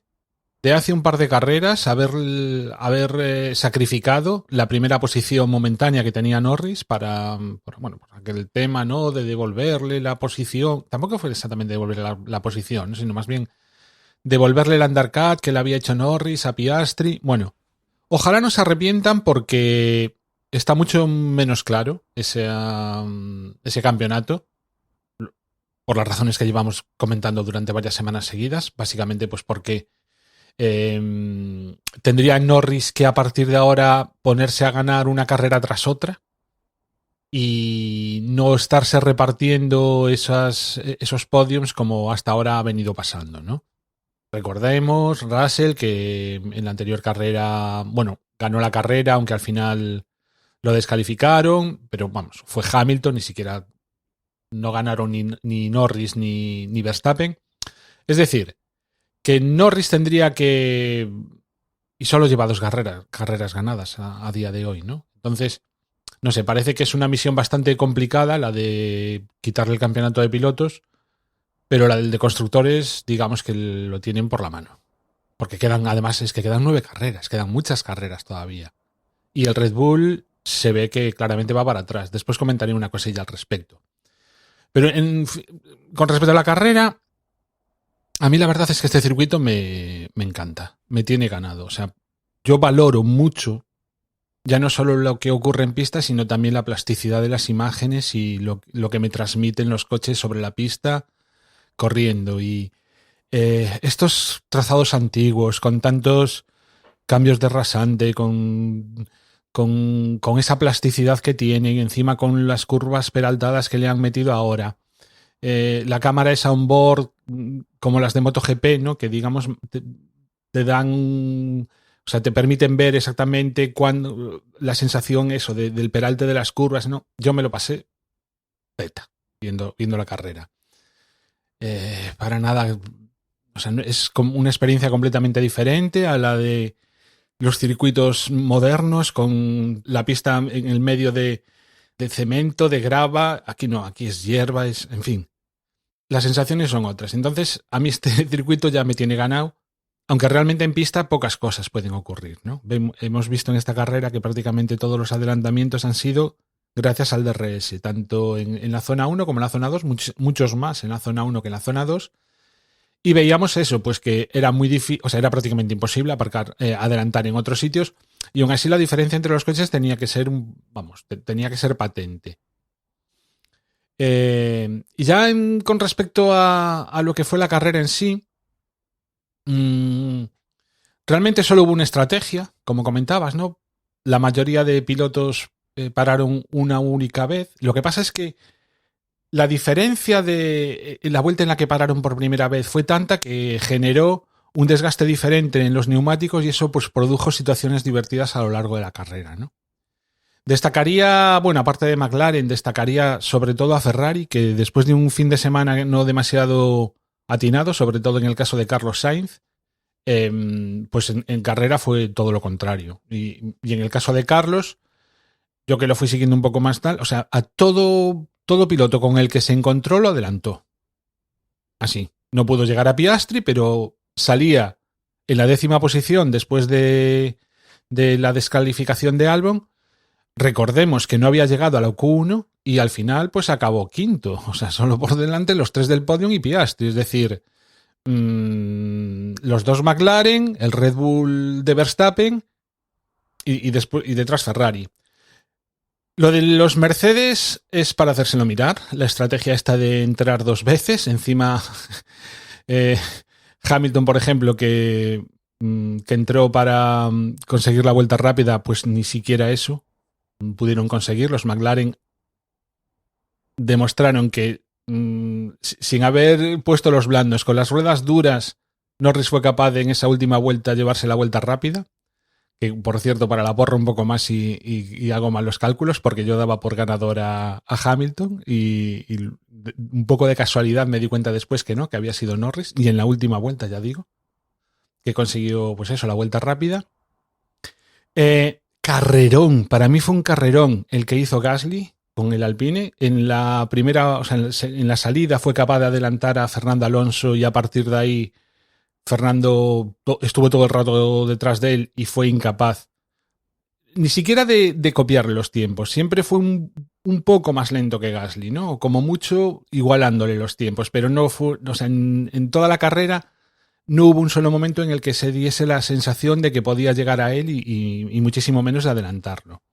de hace un par de carreras haber sacrificado la primera posición momentánea que tenía Norris para aquel tema, ¿no?, de devolverle la posición. Tampoco fue exactamente devolverle la posición, sino más bien devolverle el undercut que le había hecho Norris a Piastri. Bueno, ojalá no se arrepientan, porque está mucho menos claro ese campeonato, por las razones que llevamos comentando durante varias semanas seguidas. Básicamente pues porque tendría Norris que a partir de ahora ponerse a ganar una carrera tras otra y no estarse repartiendo esos podiums como hasta ahora ha venido pasando, ¿no? Recordemos, Russell, que en la anterior carrera, bueno, ganó la carrera, aunque al final lo descalificaron, pero vamos, fue Hamilton, ni siquiera no ganaron ni Norris ni Verstappen. Es decir, que Norris tendría que... Y solo lleva 2 carreras ganadas a día de hoy, ¿no? Entonces, no sé, parece que es una misión bastante complicada la de quitarle el campeonato de pilotos, pero la del de constructores, digamos que lo tienen por la mano. Porque quedan 9 carreras, quedan muchas carreras todavía. Y el Red Bull se ve que claramente va para atrás. Después comentaré una cosilla al respecto. Pero con respecto a la carrera, a mí la verdad es que este circuito me encanta, me tiene ganado. O sea, yo valoro mucho ya no solo lo que ocurre en pista, sino también la plasticidad de las imágenes y lo que me transmiten los coches sobre la pista corriendo. Y estos trazados antiguos, con tantos cambios de rasante, con esa plasticidad que tiene y encima con las curvas peraltadas que le han metido ahora. La cámara es on-board como las de MotoGP, ¿no? Que digamos te dan, o sea, te permiten ver exactamente cuándo la sensación eso del peralte de las curvas, ¿no? Yo me lo pasé peta viendo la carrera. Para nada, o sea, es como una experiencia completamente diferente a la de los circuitos modernos con la pista en el medio de cemento, de grava. Aquí no, aquí es hierba, en fin. Las sensaciones son otras. Entonces, a mí este circuito ya me tiene ganado, aunque realmente en pista pocas cosas pueden ocurrir, ¿no? Hemos visto en esta carrera que prácticamente todos los adelantamientos han sido gracias al DRS, tanto en la zona 1 como en la zona 2, muchos más en la zona 1 que en la zona 2. Y veíamos eso, pues que era muy difícil, o sea, era prácticamente imposible adelantar en otros sitios, y aún así la diferencia entre los coches tenía que ser, tenía que ser patente. Y ya con respecto a lo que fue la carrera en sí, realmente solo hubo una estrategia, como comentabas, ¿no? La mayoría de pilotos pararon una única vez. Lo que pasa es que la diferencia de la vuelta en la que pararon por primera vez fue tanta que generó un desgaste diferente en los neumáticos y eso pues produjo situaciones divertidas a lo largo de la carrera, ¿no? Destacaría, bueno, aparte de McLaren, destacaría sobre todo a Ferrari, que después de un fin de semana no demasiado atinado, sobre todo en el caso de Carlos Sainz, pues en carrera fue todo lo contrario. Y en el caso de Carlos, yo que lo fui siguiendo un poco más tal, o sea, a todo piloto con el que se encontró lo adelantó. Así. No pudo llegar a Piastri, pero salía en la 10ª posición después de la descalificación de Albon. Recordemos que no había llegado a la Q1 y al final pues acabó quinto. O sea, solo por delante los 3 del podio y Piastri. Es decir, los 2 McLaren, el Red Bull de Verstappen y detrás Ferrari. Lo de los Mercedes es para hacérselo mirar. La estrategia esta de entrar 2 veces. Encima, Hamilton, por ejemplo, que entró para conseguir la vuelta rápida, pues ni siquiera eso pudieron conseguir. Los McLaren demostraron que sin haber puesto los blandos, con las ruedas duras, Norris fue capaz de en esa última vuelta llevarse la vuelta rápida. Que por cierto, para la porra un poco más y hago mal los cálculos, porque yo daba por ganador a Hamilton y un poco de casualidad me di cuenta después que no, que había sido Norris, y en la última vuelta, ya digo, que consiguió, pues eso, la vuelta rápida. Carrerón, para mí fue un carrerón el que hizo Gasly con el Alpine. En la primera, o sea, en la salida fue capaz de adelantar a Fernando Alonso y a partir de ahí Fernando estuvo todo el rato detrás de él y fue incapaz ni siquiera de copiarle los tiempos. Siempre fue un poco más lento que Gasly, ¿no? Como mucho igualándole los tiempos, pero no fue, o sea, en toda la carrera no hubo un solo momento en el que se diese la sensación de que podía llegar a él y muchísimo menos de adelantarlo.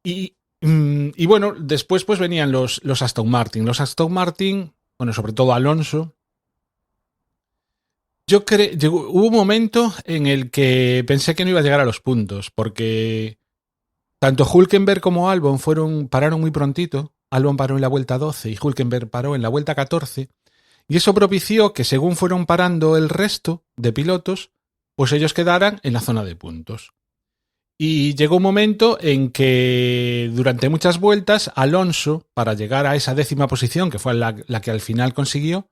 Y bueno, después pues venían los Aston Martin. Los Aston Martin, bueno, sobre todo Alonso. Hubo un momento en el que pensé que no iba a llegar a los puntos, porque tanto Hülkenberg como Albon pararon muy prontito. Albon paró en la vuelta 12 y Hülkenberg paró en la vuelta 14, y eso propició que según fueron parando el resto de pilotos, pues ellos quedaran en la zona de puntos. Y llegó un momento en que durante muchas vueltas Alonso, para llegar a esa 10ª posición, que fue la que al final consiguió,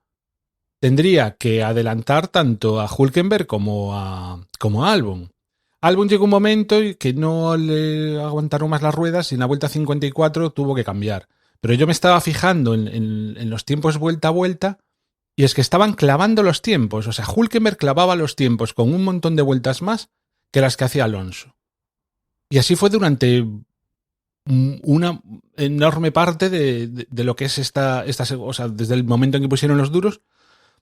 tendría que adelantar tanto a Hülkenberg como a Albon. Albon llegó un momento que no le aguantaron más las ruedas y en la vuelta 54 tuvo que cambiar. Pero yo me estaba fijando en los tiempos vuelta a vuelta y es que estaban clavando los tiempos. O sea, Hülkenberg clavaba los tiempos con un montón de vueltas más que las que hacía Alonso. Y así fue durante una enorme parte de lo que es esta, o sea, desde el momento en que pusieron los duros.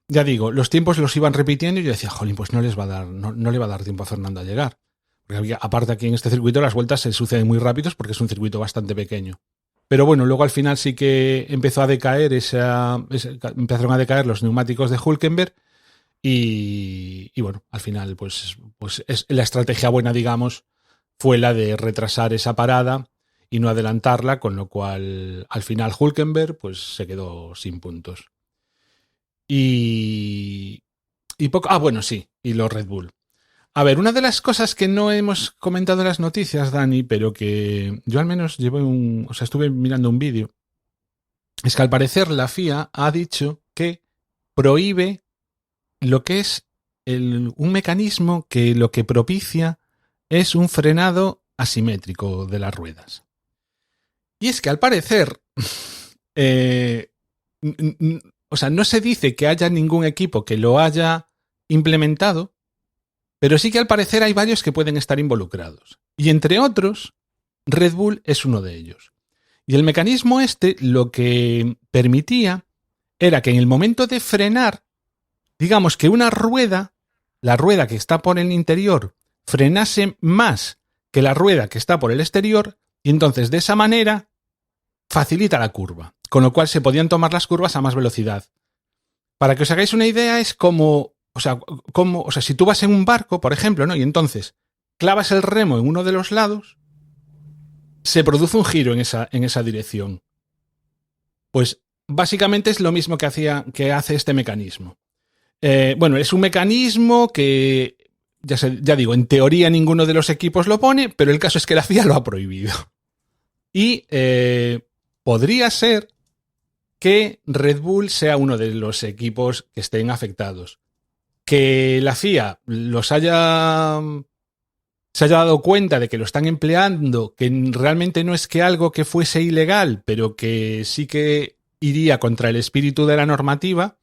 Ya digo, los tiempos los iban repitiendo y yo decía, jolín, pues no le va a dar tiempo a Fernando a llegar. Porque aparte aquí en este circuito las vueltas se suceden muy rápidos porque es un circuito bastante pequeño. Pero bueno, luego al final sí que empezó a decaer empezaron a decaer los neumáticos de Hülkenberg Y bueno, al final, pues es la estrategia buena, digamos, fue la de retrasar esa parada y no adelantarla, con lo cual al final Hülkenberg pues se quedó sin puntos. Y poco. Ah, bueno, sí, y los Red Bull. A ver, una de las cosas que no hemos comentado en las noticias, Dani, pero que yo al menos estuve mirando un vídeo, es que al parecer la FIA ha dicho que prohíbe lo que es un mecanismo que lo que propicia es un frenado asimétrico de las ruedas. Y es que al parecer, no se dice que haya ningún equipo que lo haya implementado, pero sí que al parecer hay varios que pueden estar involucrados. Y entre otros, Red Bull es uno de ellos. Y el mecanismo este lo que permitía era que en el momento de frenar, digamos que una rueda, la rueda que está por el interior, frenase más que la rueda que está por el exterior, y entonces de esa manera facilita la curva, con lo cual se podían tomar las curvas a más velocidad. Para que os hagáis una idea, es como, si tú vas en un barco, por ejemplo, ¿no? Y entonces clavas el remo en uno de los lados, se produce un giro en esa dirección. Pues básicamente es lo mismo que hace este mecanismo. Es un mecanismo que, ya digo, en teoría ninguno de los equipos lo pone, pero el caso es que la FIA lo ha prohibido. Y podría ser que Red Bull sea uno de los equipos que estén afectados. Que la FIA se haya dado cuenta de que lo están empleando, que realmente no es que algo que fuese ilegal, pero que sí que iría contra el espíritu de la normativa,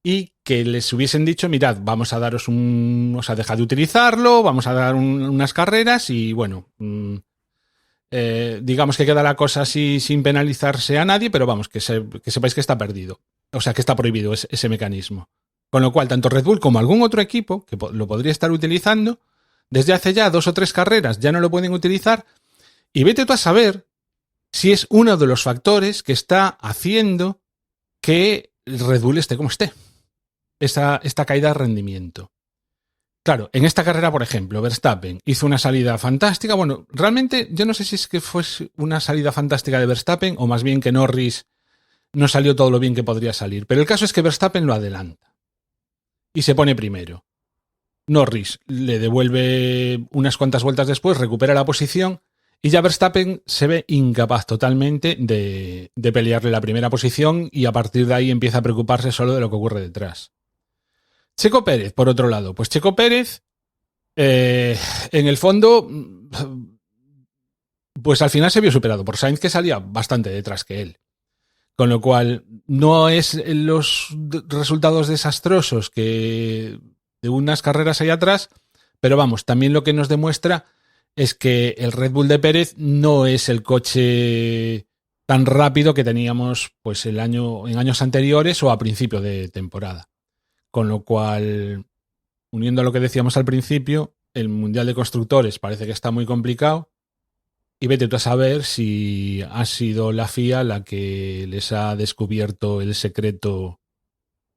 y que les hubiesen dicho, mirad, vamos a daros dejad de utilizarlo, vamos a dar unas carreras y bueno, digamos que queda la cosa así sin penalizarse a nadie, pero vamos, que sepáis que está perdido. O sea, que está prohibido ese mecanismo. Con lo cual, tanto Red Bull como algún otro equipo que lo podría estar utilizando, desde hace ya 2 o 3 carreras ya no lo pueden utilizar, y vete tú a saber si es uno de los factores que está haciendo que Red Bull esté como esté. Esta caída de rendimiento. Claro, en esta carrera, por ejemplo, Verstappen hizo una salida fantástica. Bueno, realmente yo no sé si es que fue una salida fantástica de Verstappen o más bien que Norris no salió todo lo bien que podría salir. Pero el caso es que Verstappen lo adelanta y se pone primero. Norris le devuelve unas cuantas vueltas después, recupera la posición y ya Verstappen se ve incapaz totalmente de pelearle la primera posición, y a partir de ahí empieza a preocuparse solo de lo que ocurre detrás. Checo Pérez, por otro lado, pues Checo Pérez, en el fondo, pues al final se vio superado por Sainz, que salía bastante detrás que él. Con lo cual, no es los resultados desastrosos que de unas carreras ahí atrás, pero vamos, también lo que nos demuestra es que el Red Bull de Pérez no es el coche tan rápido que teníamos pues en años anteriores o a principio de temporada. Con lo cual, uniendo a lo que decíamos al principio, el Mundial de Constructores parece que está muy complicado, y vete tú a saber si ha sido la FIA la que les ha descubierto el secreto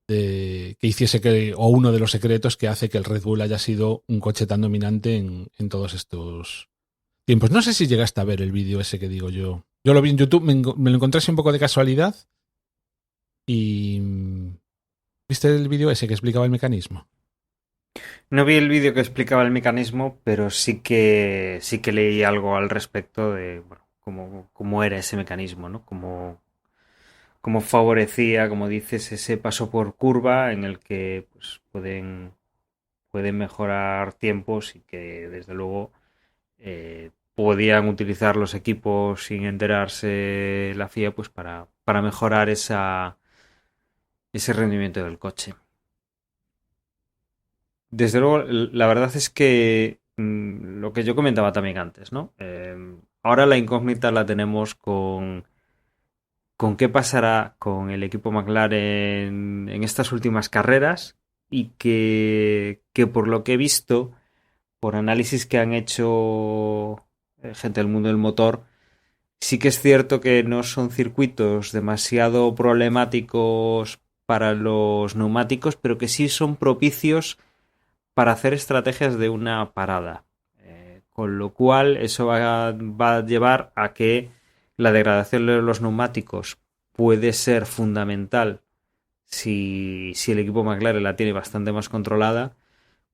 o uno de los secretos que hace que el Red Bull haya sido un coche tan dominante en todos estos tiempos. No sé si llegaste a ver el vídeo ese que digo yo. Yo lo vi en YouTube, me lo encontré así un poco de casualidad y... ¿Viste el vídeo ese que explicaba el mecanismo? No vi el vídeo que explicaba el mecanismo, pero sí que leí algo al respecto de cómo era ese mecanismo, ¿no? Cómo favorecía, como dices, ese paso por curva en el que pues, pueden mejorar tiempos, y que desde luego podían utilizar los equipos sin enterarse la FIA pues para mejorar ese rendimiento del coche. Desde luego, la verdad es que lo que yo comentaba también antes, ¿no? Ahora la incógnita la tenemos con qué pasará con el equipo McLaren en estas últimas carreras, y que por lo que he visto, por análisis que han hecho gente del mundo del motor, sí que es cierto que no son circuitos demasiado problemáticos para los neumáticos, pero que sí son propicios para hacer estrategias de una parada. Con lo cual eso va a llevar a que la degradación de los neumáticos puede ser fundamental si el equipo McLaren la tiene bastante más controlada,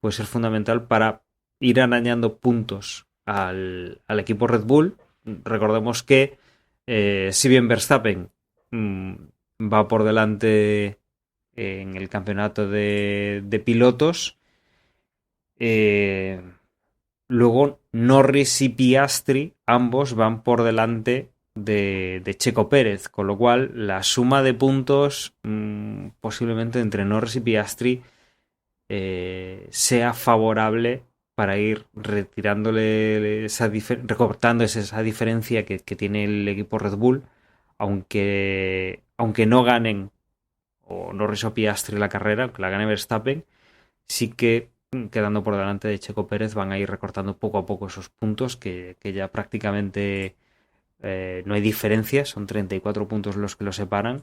puede ser fundamental para ir arañando puntos al equipo Red Bull. Recordemos que si bien Verstappen va por delante en el campeonato de pilotos, luego Norris y Piastri ambos van por delante de Checo Pérez, con lo cual la suma de puntos posiblemente entre Norris y Piastri sea favorable para ir retirándole recortando esa diferencia que tiene el equipo Red Bull, aunque no ganen o Norris o Piastri la carrera, aunque la gane Verstappen, sí que quedando por delante de Checo Pérez van a ir recortando poco a poco esos puntos que ya prácticamente no hay diferencia, son 34 puntos los que los separan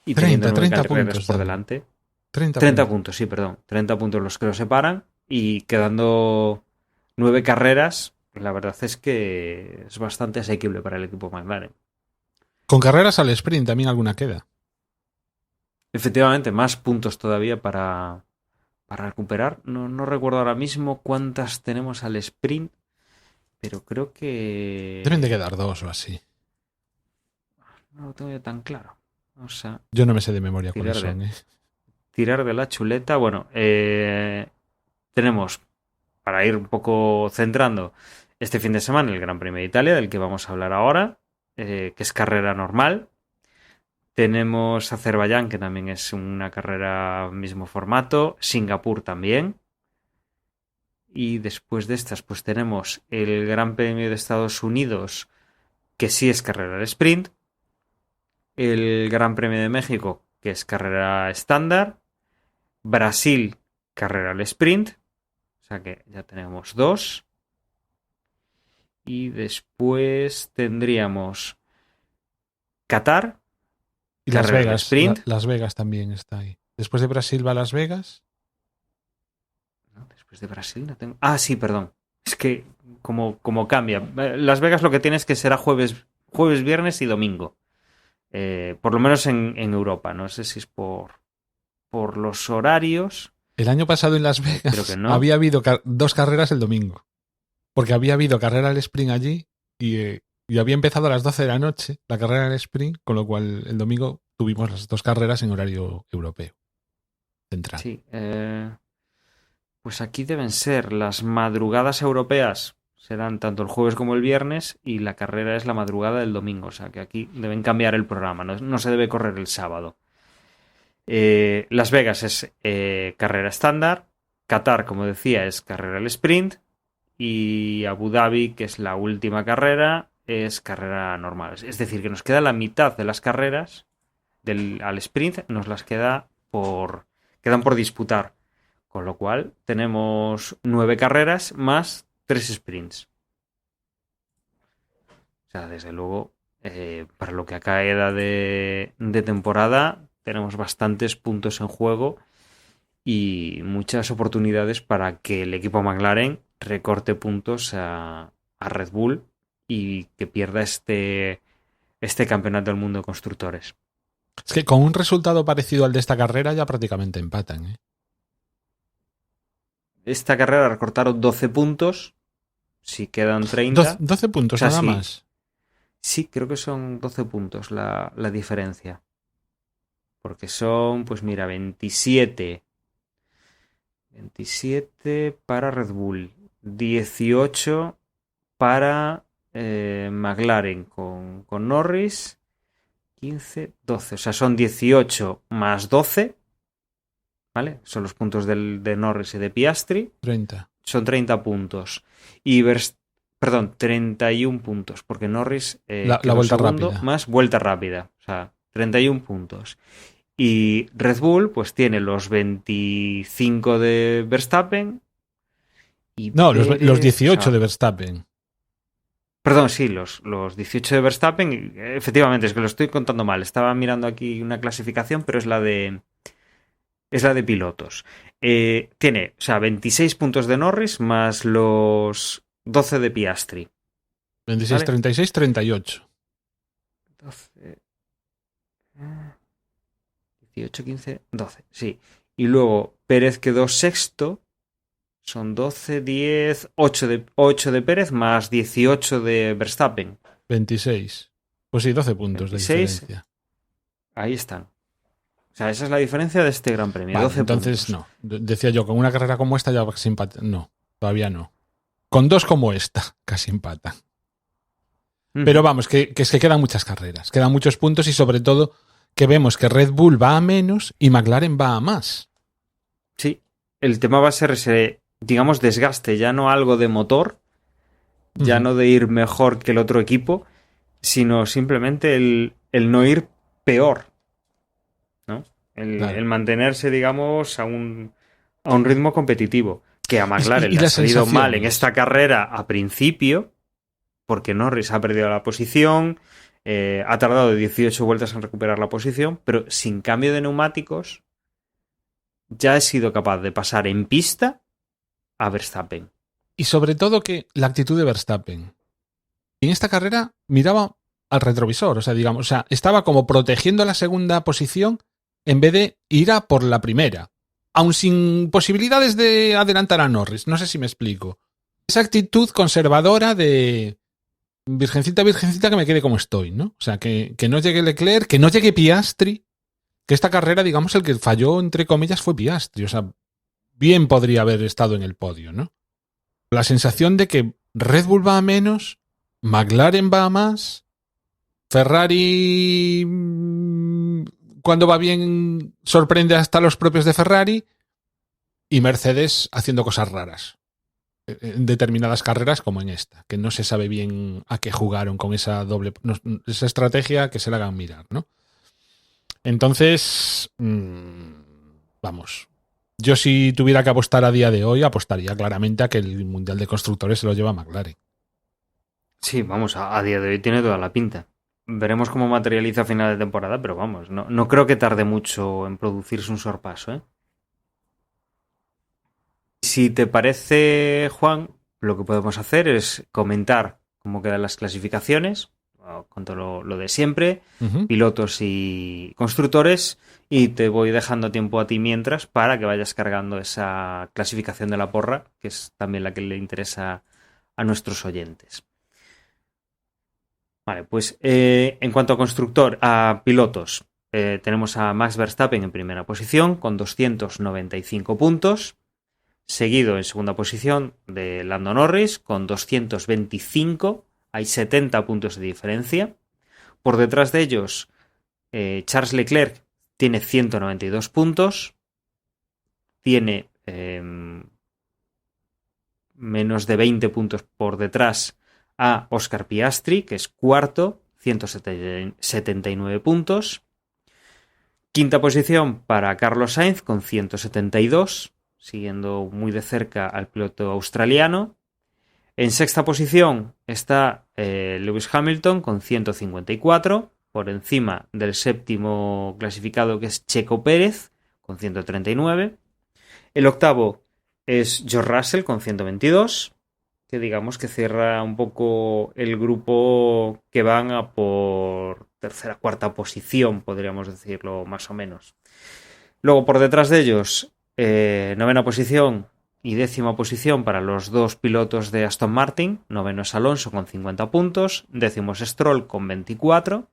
y 30 carreras puntos por delante. 30 puntos, sí, perdón. 30 puntos los que los separan y quedando 9 carreras, la verdad es que es bastante asequible para el equipo McLaren. Con carreras al sprint también alguna queda. Efectivamente, más puntos todavía para recuperar. No recuerdo ahora mismo cuántas tenemos al sprint, pero creo que Deben de quedar 2 o así. no lo tengo yo tan claro. O sea, Yo no me sé de memoria cuáles son. tirar de la chuleta. Bueno, tenemos, para ir un poco centrando, este fin de semana el Gran Premio de Italia, del que vamos a hablar ahora, que es carrera normal. Tenemos Azerbaiyán, que también es una carrera mismo formato. Singapur también. Y después de estas, pues tenemos el Gran Premio de Estados Unidos, que sí es carrera al sprint. El Gran Premio de México, que es carrera estándar. Brasil, carrera al sprint. O sea que ya tenemos 2. Y después tendríamos Qatar. Y Las carrera al Vegas. sprint. Las Vegas también está ahí. Después de Brasil va Las Vegas. No, después de Brasil no tengo... Ah, sí, perdón. Es que como cambia. Las Vegas lo que tiene es que será jueves, viernes y domingo. Por lo menos en Europa. No sé si es por los horarios. El año pasado en Las Vegas Creo que no. había habido 2 carreras el domingo. Porque había habido carrera al sprint allí y había empezado a las 12 de la noche la carrera al sprint, con lo cual el domingo tuvimos las 2 carreras en horario europeo central. Sí. Pues aquí deben ser las madrugadas europeas. Serán tanto el jueves como el viernes y la carrera es la madrugada del domingo. O sea que aquí deben cambiar el programa. No se debe correr el sábado. Las Vegas es carrera estándar. Qatar, como decía, es carrera al sprint. Y Abu Dhabi, que es la última carrera, es carrera normal. Es decir, que nos queda la mitad de las carreras al sprint, nos las quedan por disputar. Con lo cual tenemos 9 carreras más 3 sprints. O sea, desde luego, para lo que acá queda de temporada, tenemos bastantes puntos en juego y muchas oportunidades para que el equipo McLaren recorte puntos a Red Bull y que pierda este campeonato del mundo de constructores. Es que con un resultado parecido al de esta carrera ya prácticamente empatan, ¿eh? Esta carrera recortaron 12 puntos. Si quedan 30. 12 puntos, o sea, nada sí. más. Sí, creo que son 12 puntos la diferencia. Porque son, pues mira, 27. 27 para Red Bull. 18 para McLaren con Norris. 15, 12. O sea, son 18 más 12. ¿Vale? Son los puntos de Norris y de Piastri. 30. Son 30 puntos. Y 31 puntos. Porque Norris la vuelta segundo, rápida. más vuelta rápida. O sea, 31 puntos. Y Red Bull, pues tiene los 25 de Verstappen. Y No, los Pérez, 18 o sea, de Verstappen. Perdón, sí, los 18 de Verstappen. Efectivamente, es que lo estoy contando mal. Estaba mirando aquí una clasificación, pero es la de pilotos. Tiene, o sea, 26 puntos de Norris más los 12 de Piastri. 26, Vale. 36, 38. 12, 18, 15, 12, sí. Y luego Pérez quedó sexto. Son 12, 10, 8 de Pérez más 18 de Verstappen. 26. Pues sí, 12 puntos 26. de diferencia. Ahí están. O sea, esa es la diferencia de este Gran Premio. Vale, 12 entonces puntos. no. Decía yo, con una carrera como esta ya casi empata. No, todavía no. Con dos como esta, casi empata. Pero vamos, que es que quedan muchas carreras, quedan muchos puntos y sobre todo que vemos que Red Bull va a menos y McLaren va a más. Sí, el tema va a ser ese, digamos, desgaste, ya no algo de motor, ya no de ir mejor que el otro equipo, sino simplemente el no ir peor, ¿no? Claro. El mantenerse, digamos, a un ritmo competitivo. Que a McLaren Y le ha las salido mal en sensaciones. esta carrera a principio, porque Norris ha perdido la posición, ha tardado 18 vueltas en recuperar la posición, pero sin cambio de neumáticos ya he sido capaz de pasar en pista a Verstappen. Y sobre todo que la actitud de Verstappen. En esta carrera miraba al retrovisor, o sea, estaba como protegiendo la segunda posición en vez de ir a por la primera, aun sin posibilidades de adelantar a Norris. No sé si me explico. Esa actitud conservadora de virgencita, virgencita, que me quede como estoy, ¿no? O sea, que no llegue Leclerc, que no llegue Piastri, que esta carrera, digamos, el que falló, entre comillas, fue Piastri. O sea, bien podría haber estado en el podio, ¿no? La sensación de que Red Bull va a menos, McLaren va a más, Ferrari, cuando va bien, sorprende hasta los propios de Ferrari, y Mercedes haciendo cosas raras en determinadas carreras como en esta, que no se sabe bien a qué jugaron con esa esa estrategia, que se la hagan mirar, ¿no? Entonces, vamos, yo si tuviera que apostar a día de hoy, apostaría claramente a que el Mundial de Constructores se lo lleva McLaren. Sí, vamos, a día de hoy tiene toda la pinta. Veremos cómo materializa a final de temporada, pero vamos, no creo que tarde mucho en producirse un sorpaso, ¿eh? Si te parece, Juan, lo que podemos hacer es comentar cómo quedan las clasificaciones, con todo lo de siempre, pilotos y constructores, y te voy dejando tiempo a ti mientras para que vayas cargando esa clasificación de la porra, que es también la que le interesa a nuestros oyentes. Vale, pues en cuanto a pilotos, tenemos a Max Verstappen en primera posición con 295 puntos. Seguido en segunda posición de Lando Norris con 225. Hay 70 puntos de diferencia. Por detrás de ellos, Charles Leclerc tiene 192 puntos. Tiene menos de 20 puntos por detrás a Oscar Piastri, que es cuarto, 179 puntos. Quinta posición para Carlos Sainz con 172. Siguiendo muy de cerca al piloto australiano. En sexta posición está Lewis Hamilton con 154, por encima del séptimo clasificado, que es Checo Pérez, con 139. El octavo es George Russell con 122, que digamos que cierra un poco el grupo que van a por tercera, cuarta posición, podríamos decirlo más o menos. Luego por detrás de ellos, novena posición y décima posición para los dos pilotos de Aston Martin. Noveno es Alonso con 50 puntos, décimo es Stroll con 24.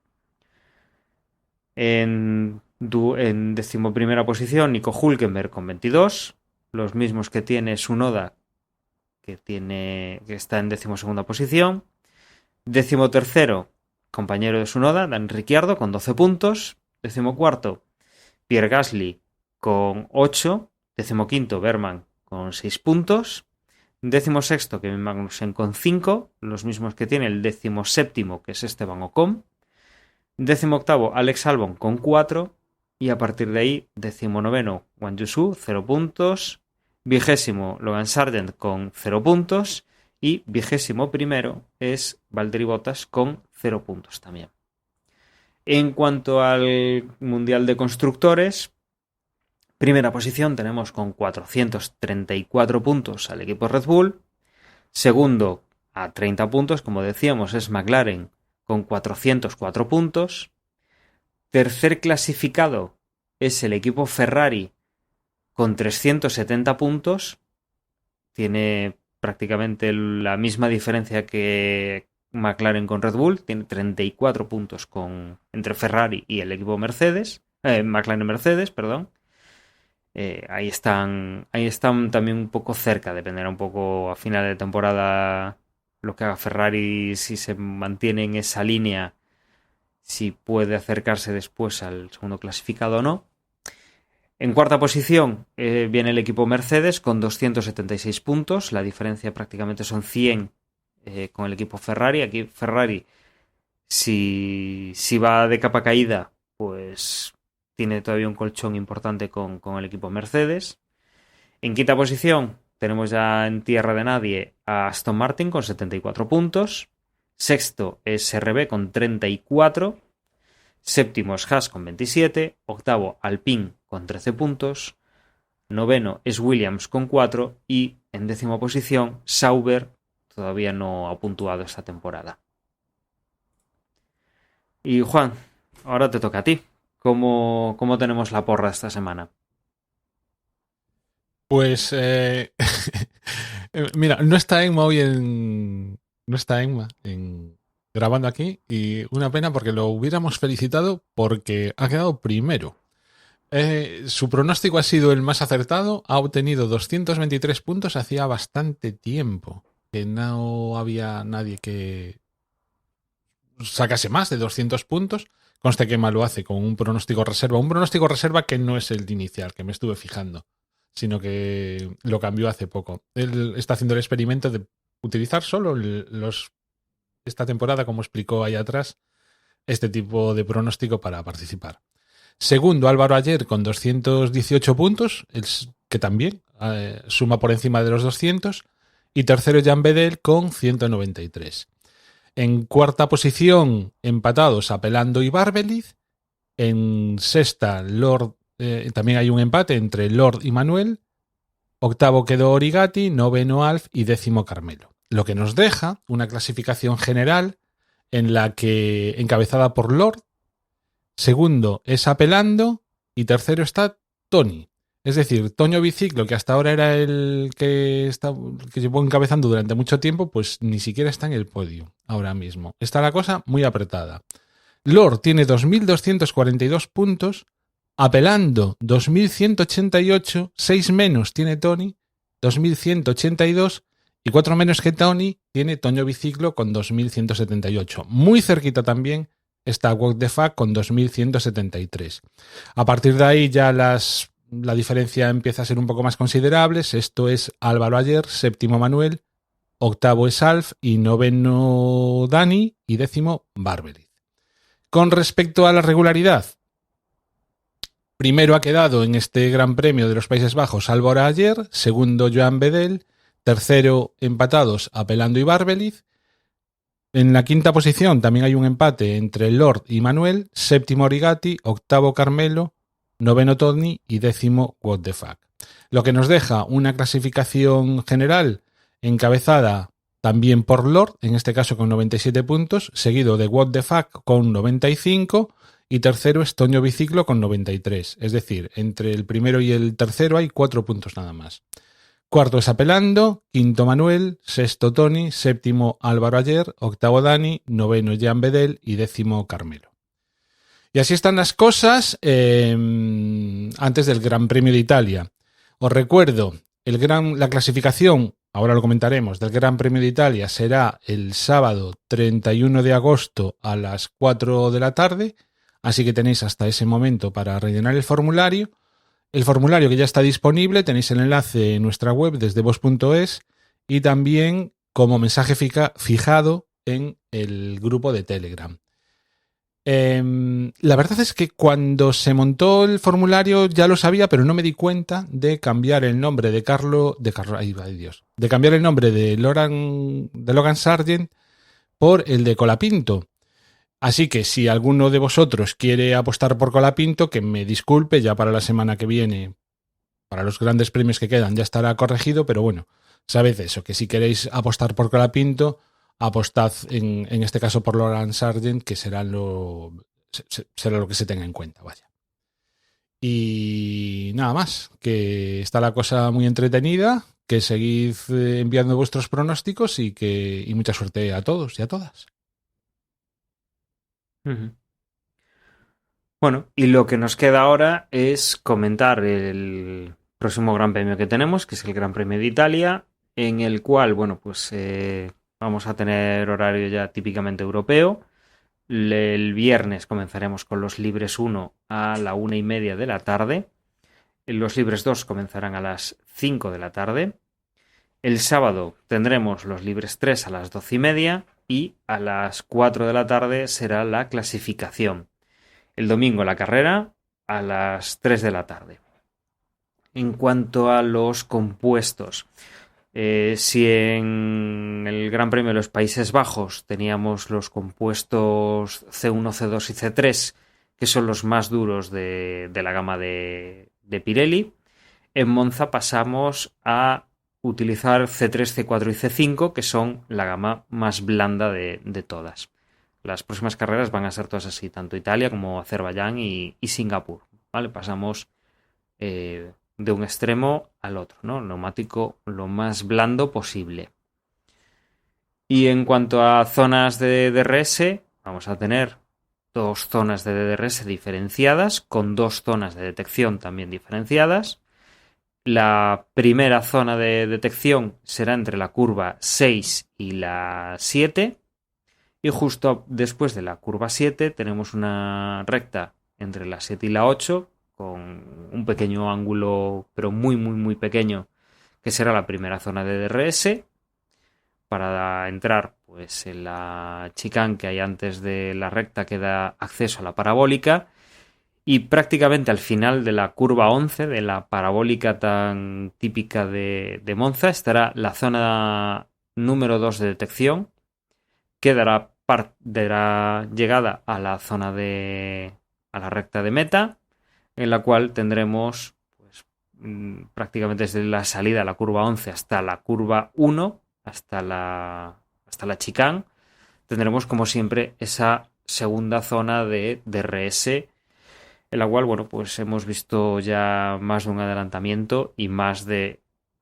En decimoprimera posición Nico Hülkenberg con 22, los mismos que tiene Tsunoda, que está en decimosegunda posición. Decimotercero, compañero de Tsunoda, Daniel Ricciardo con 12 puntos. Decimocuarto, Pierre Gasly con 8. Decimoquinto, Berman con 6 puntos. Decimosexto, Kevin Magnussen con 5, los mismos que tiene el decimoséptimo, que es Esteban Ocon. Decimoctavo, Alex Albon con 4. Y a partir de ahí, decimonoveno, Wang Yusu, 0 puntos. Vigésimo, Logan Sargent con 0 puntos. Y 21º es Valtteri Bottas con 0 puntos también. En cuanto al Mundial de Constructores, primera posición tenemos con 434 puntos al equipo Red Bull. Segundo, a 30 puntos, como decíamos, es McLaren con 404 puntos. Tercer clasificado es el equipo Ferrari con 370 puntos. Tiene prácticamente la misma diferencia que McLaren con Red Bull. Tiene 34 puntos entre Ferrari y el equipo Mercedes. McLaren-Mercedes, perdón. Ahí están también un poco cerca. Dependerá un poco a final de temporada lo que haga Ferrari, si se mantiene en esa línea, si puede acercarse después al segundo clasificado o no. En cuarta posición viene el equipo Mercedes con 276 puntos. La diferencia prácticamente son 100 con el equipo Ferrari. Aquí Ferrari, si va de capa caída, pues tiene todavía un colchón importante con el equipo Mercedes. En quinta posición tenemos ya en tierra de nadie a Aston Martin con 74 puntos. Sexto es RB con 34. Séptimo es Haas con 27. Octavo Alpine con 13 puntos. Noveno es Williams con 4. Y en décima posición Sauber todavía no ha puntuado esta temporada. Y Juan, ahora te toca a ti. ¿Cómo tenemos la porra esta semana? Pues mira, no está Emma hoy grabando aquí, y una pena porque lo hubiéramos felicitado porque ha quedado primero. Su pronóstico ha sido el más acertado, ha obtenido 223 puntos. Hacía bastante tiempo que no había nadie que sacase más de 200 puntos. Conste que Emma lo hace con un pronóstico reserva que no es el inicial, que me estuve fijando, sino que lo cambió hace poco. Él está haciendo el experimento de utilizar solo esta temporada, como explicó ahí atrás, este tipo de pronóstico para participar. Segundo, Álvaro Ayer con 218 puntos, que también suma por encima de los 200. Y tercero, Jan Bedel con 193. En cuarta posición, empatados Apelando y Barbeliz. En sexta, Lord. También hay un empate entre Lord y Manuel. Octavo quedó Origati, noveno Alf y décimo Carmelo. Lo que nos deja una clasificación general en la que, encabezada por Lord, segundo es Apelando y tercero está Tony. Es decir, Toño Biciclo, que hasta ahora era el que llevó encabezando durante mucho tiempo, pues ni siquiera está en el podio ahora mismo. Está la cosa muy apretada. Lord tiene 2.242 puntos, Apelando 2.188, 6 menos tiene Tony, 2.182, y 4 menos que Tony tiene Toño Biciclo con 2.178. Muy cerquita también está What the Fuck con 2.173. A partir de ahí ya la diferencia empieza a ser un poco más considerable. Esto es Álvaro Ayer, séptimo Manuel, octavo es Alf y noveno Dani y décimo Barbeliz. Con respecto a la regularidad, primero ha quedado en este Gran Premio de los Países Bajos Álvaro Ayer, segundo Joan Bedel, tercero empatados Apelando y Barbeliz. En la quinta posición también hay un empate entre Lord y Manuel, séptimo Origati, octavo Carmelo, noveno Tony y décimo What the Fuck. Lo que nos deja una clasificación general encabezada también por Lord, en este caso con 97 puntos, seguido de What the Fuck con 95 y tercero es Toño Biciclo con 93. Es decir, entre el primero y el tercero hay 4 puntos nada más. Cuarto es Apelando, quinto Manuel, sexto Tony, séptimo Álvaro Ayer, octavo Dani, noveno Jan Bedel y décimo Carmelo. Y así están las cosas antes del Gran Premio de Italia. Os recuerdo, la clasificación, ahora lo comentaremos, del Gran Premio de Italia será el sábado 31 de agosto a las 4 de la tarde, así que tenéis hasta ese momento para rellenar el formulario. El formulario que ya está disponible, tenéis el enlace en nuestra web desde vos.es y también como mensaje fijado en el grupo de Telegram. La verdad es que cuando se montó el formulario ya lo sabía, pero no me di cuenta de cambiar el nombre de de cambiar el nombre de Logan Sargent por el de Colapinto. Así que si alguno de vosotros quiere apostar por Colapinto, que me disculpe, ya para la semana que viene, para los grandes premios que quedan, ya estará corregido, pero bueno, sabed eso, que si queréis apostar por Colapinto, apostad en este caso por Logan Sargent, que será lo que se tenga en cuenta, vaya. Y nada más, que está la cosa muy entretenida, que seguid enviando vuestros pronósticos y mucha suerte a todos y a todas. Ujú. Bueno, y lo que nos queda ahora es comentar el próximo Gran Premio que tenemos, que es el Gran Premio de Italia, en el cual, bueno, pues vamos a tener horario ya típicamente europeo. El viernes comenzaremos con los libres 1 a la 1:30 de la tarde. Los libres 2 comenzarán a las 5 de la tarde. El sábado tendremos los libres 3 a las 12:30 y a las 4 de la tarde será la clasificación. El domingo la carrera a las 3 de la tarde. En cuanto a los compuestos, si en el Gran Premio de los Países Bajos teníamos los compuestos C1, C2 y C3, que son los más duros de la gama de Pirelli, en Monza pasamos a utilizar C3, C4 y C5, que son la gama más blanda de todas. Las próximas carreras van a ser todas así, tanto Italia como Azerbaiyán y Singapur, ¿vale? Pasamos de un extremo al otro, ¿no? El neumático lo más blando posible. Y en cuanto a zonas de DRS, vamos a tener 2 zonas de DRS diferenciadas, con 2 zonas de detección también diferenciadas. La primera zona de detección será entre la curva 6 y la 7. Y justo después de la curva 7 tenemos una recta entre la 7 y la 8 con un pequeño ángulo, pero muy, muy, muy pequeño, que será la primera zona de DRS. Para entrar pues en la chicane que hay antes de la recta que da acceso a la parabólica. Y prácticamente al final de la curva 11, de la parabólica tan típica de Monza, estará la zona número 2 de detección, que dará llegada a la zona a la recta de meta, en la cual tendremos pues, prácticamente desde la salida a la curva 11 hasta la curva 1, hasta la chicane, tendremos como siempre esa segunda zona de DRS, en la cual, bueno, pues hemos visto ya más de un adelantamiento y más de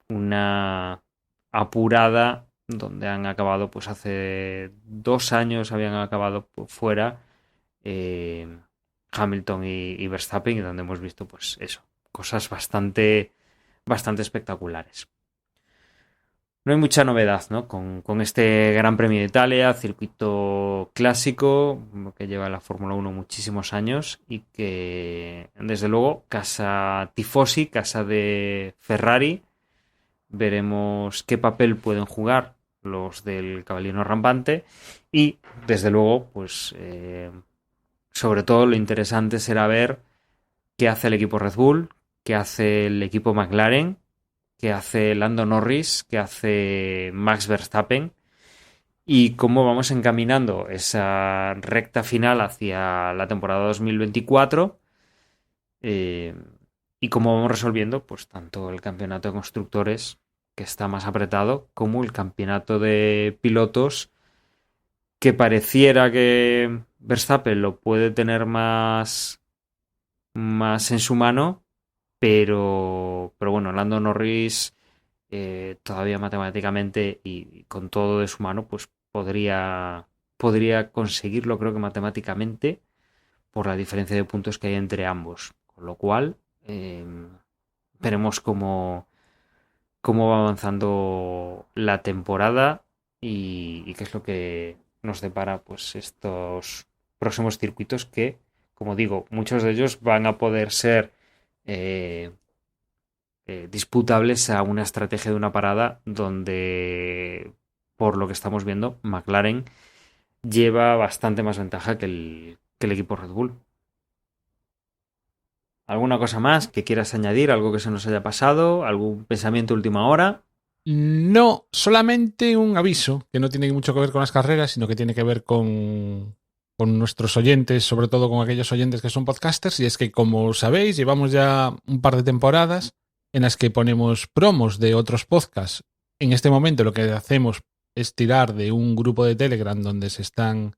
una apurada donde han acabado, pues hace 2 años habían acabado fuera Hamilton y Verstappen, y donde hemos visto, pues eso, cosas bastante espectaculares. No hay mucha novedad, ¿no? Con este Gran Premio de Italia, circuito clásico que lleva la Fórmula 1 muchísimos años y que, desde luego, casa tifosi, casa de Ferrari. Veremos qué papel pueden jugar los del caballino rampante y, desde luego, pues sobre todo lo interesante será ver qué hace el equipo Red Bull, qué hace el equipo McLaren, qué hace Lando Norris, qué hace Max Verstappen y cómo vamos encaminando esa recta final hacia la temporada 2024 y cómo vamos resolviendo pues tanto el campeonato de constructores, que está más apretado, como el campeonato de pilotos, que pareciera que Verstappen lo puede tener más en su mano, pero bueno, Lando Norris todavía matemáticamente y con todo de su mano, pues podría conseguirlo, creo que matemáticamente, por la diferencia de puntos que hay entre ambos. Con lo cual, veremos cómo va avanzando la temporada y qué es lo que nos depara pues estos próximos circuitos que, como digo, muchos de ellos van a poder ser disputables a una estrategia de una parada donde, por lo que estamos viendo, McLaren lleva bastante más ventaja que el que el equipo Red Bull. ¿Alguna cosa más que quieras añadir? ¿Algo que se nos haya pasado? ¿Algún pensamiento de última hora? No, solamente un aviso que no tiene mucho que ver con las carreras, sino que tiene que ver con nuestros oyentes, sobre todo con aquellos oyentes que son podcasters, y es que, como sabéis, llevamos ya un par de temporadas en las que ponemos promos de otros podcasts. En este momento lo que hacemos es tirar de un grupo de Telegram donde se están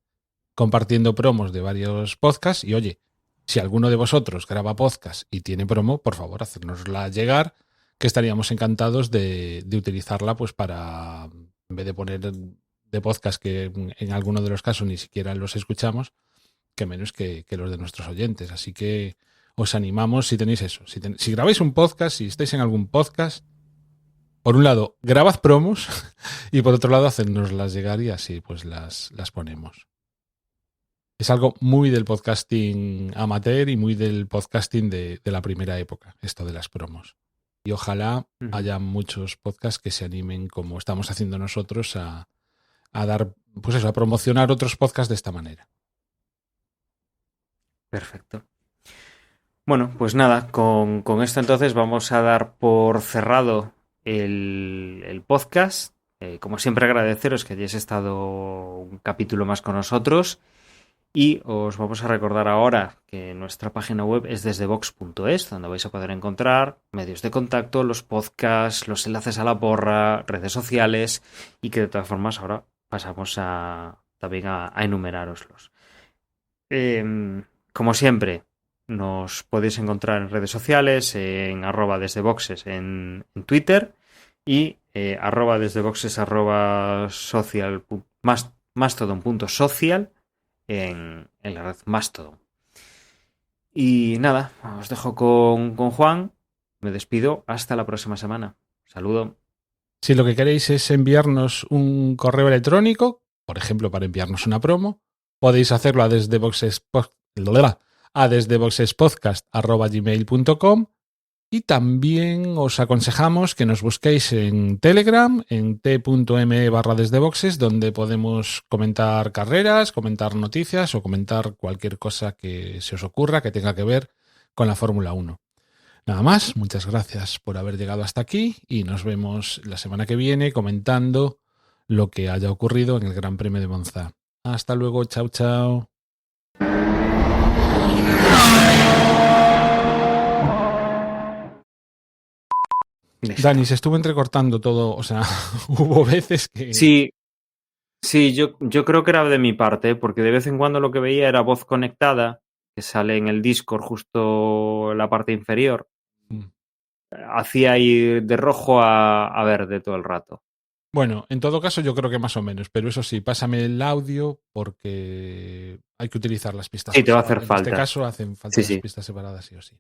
compartiendo promos de varios podcasts, y oye, si alguno de vosotros graba podcast y tiene promo, por favor, hacérnosla llegar, que estaríamos encantados de utilizarla, pues para, en vez de poner de podcast que en alguno de los casos ni siquiera los escuchamos, que menos que los de nuestros oyentes. Así que os animamos, si tenéis eso, si grabáis un podcast, si estáis en algún podcast, por un lado, grabad promos y por otro lado, hacednoslas llegar y así pues las ponemos. Es algo muy del podcasting amateur y muy del podcasting de la primera época, esto de las promos. Y ojalá haya muchos podcasts que se animen, como estamos haciendo nosotros, a dar, pues eso, a promocionar otros podcasts de esta manera. Perfecto. Bueno, pues nada, con esto entonces vamos a dar por cerrado el podcast. Como siempre, agradeceros que hayáis estado un capítulo más con nosotros. Y os vamos a recordar ahora que nuestra página web es desdevox.es, donde vais a poder encontrar medios de contacto, los podcasts, los enlaces a la porra, redes sociales, y que de todas formas ahora pasamos también a enumerároslos. Como siempre, nos podéis encontrar en redes sociales, en @desdeboxes en Twitter y @desdeboxes @social mastodon.social en la red Mastodon. Y nada, os dejo con Juan. Me despido. Hasta la próxima semana. Saludo. Si lo que queréis es enviarnos un correo electrónico, por ejemplo, para enviarnos una promo, podéis hacerlo a desdeboxespodcast@gmail.com. Y también os aconsejamos que nos busquéis en Telegram, en t.me/desdeboxes, donde podemos comentar carreras, comentar noticias o comentar cualquier cosa que se os ocurra que tenga que ver con la Fórmula 1. Nada más, muchas gracias por haber llegado hasta aquí y nos vemos la semana que viene comentando lo que haya ocurrido en el Gran Premio de Monza. Hasta luego, chao, chao. Dani, se estuvo entrecortando todo, o sea, hubo veces que... Sí, yo creo que era de mi parte, porque de vez en cuando lo que veía era voz conectada, que sale en el Discord justo en la parte inferior. Hacía ir de rojo a verde todo el rato. Bueno, en todo caso yo creo que más o menos, pero eso sí, pásame el audio porque hay que utilizar las pistas. Sí, te va a hacer falta. En este caso hacen falta las pistas separadas sí o sí.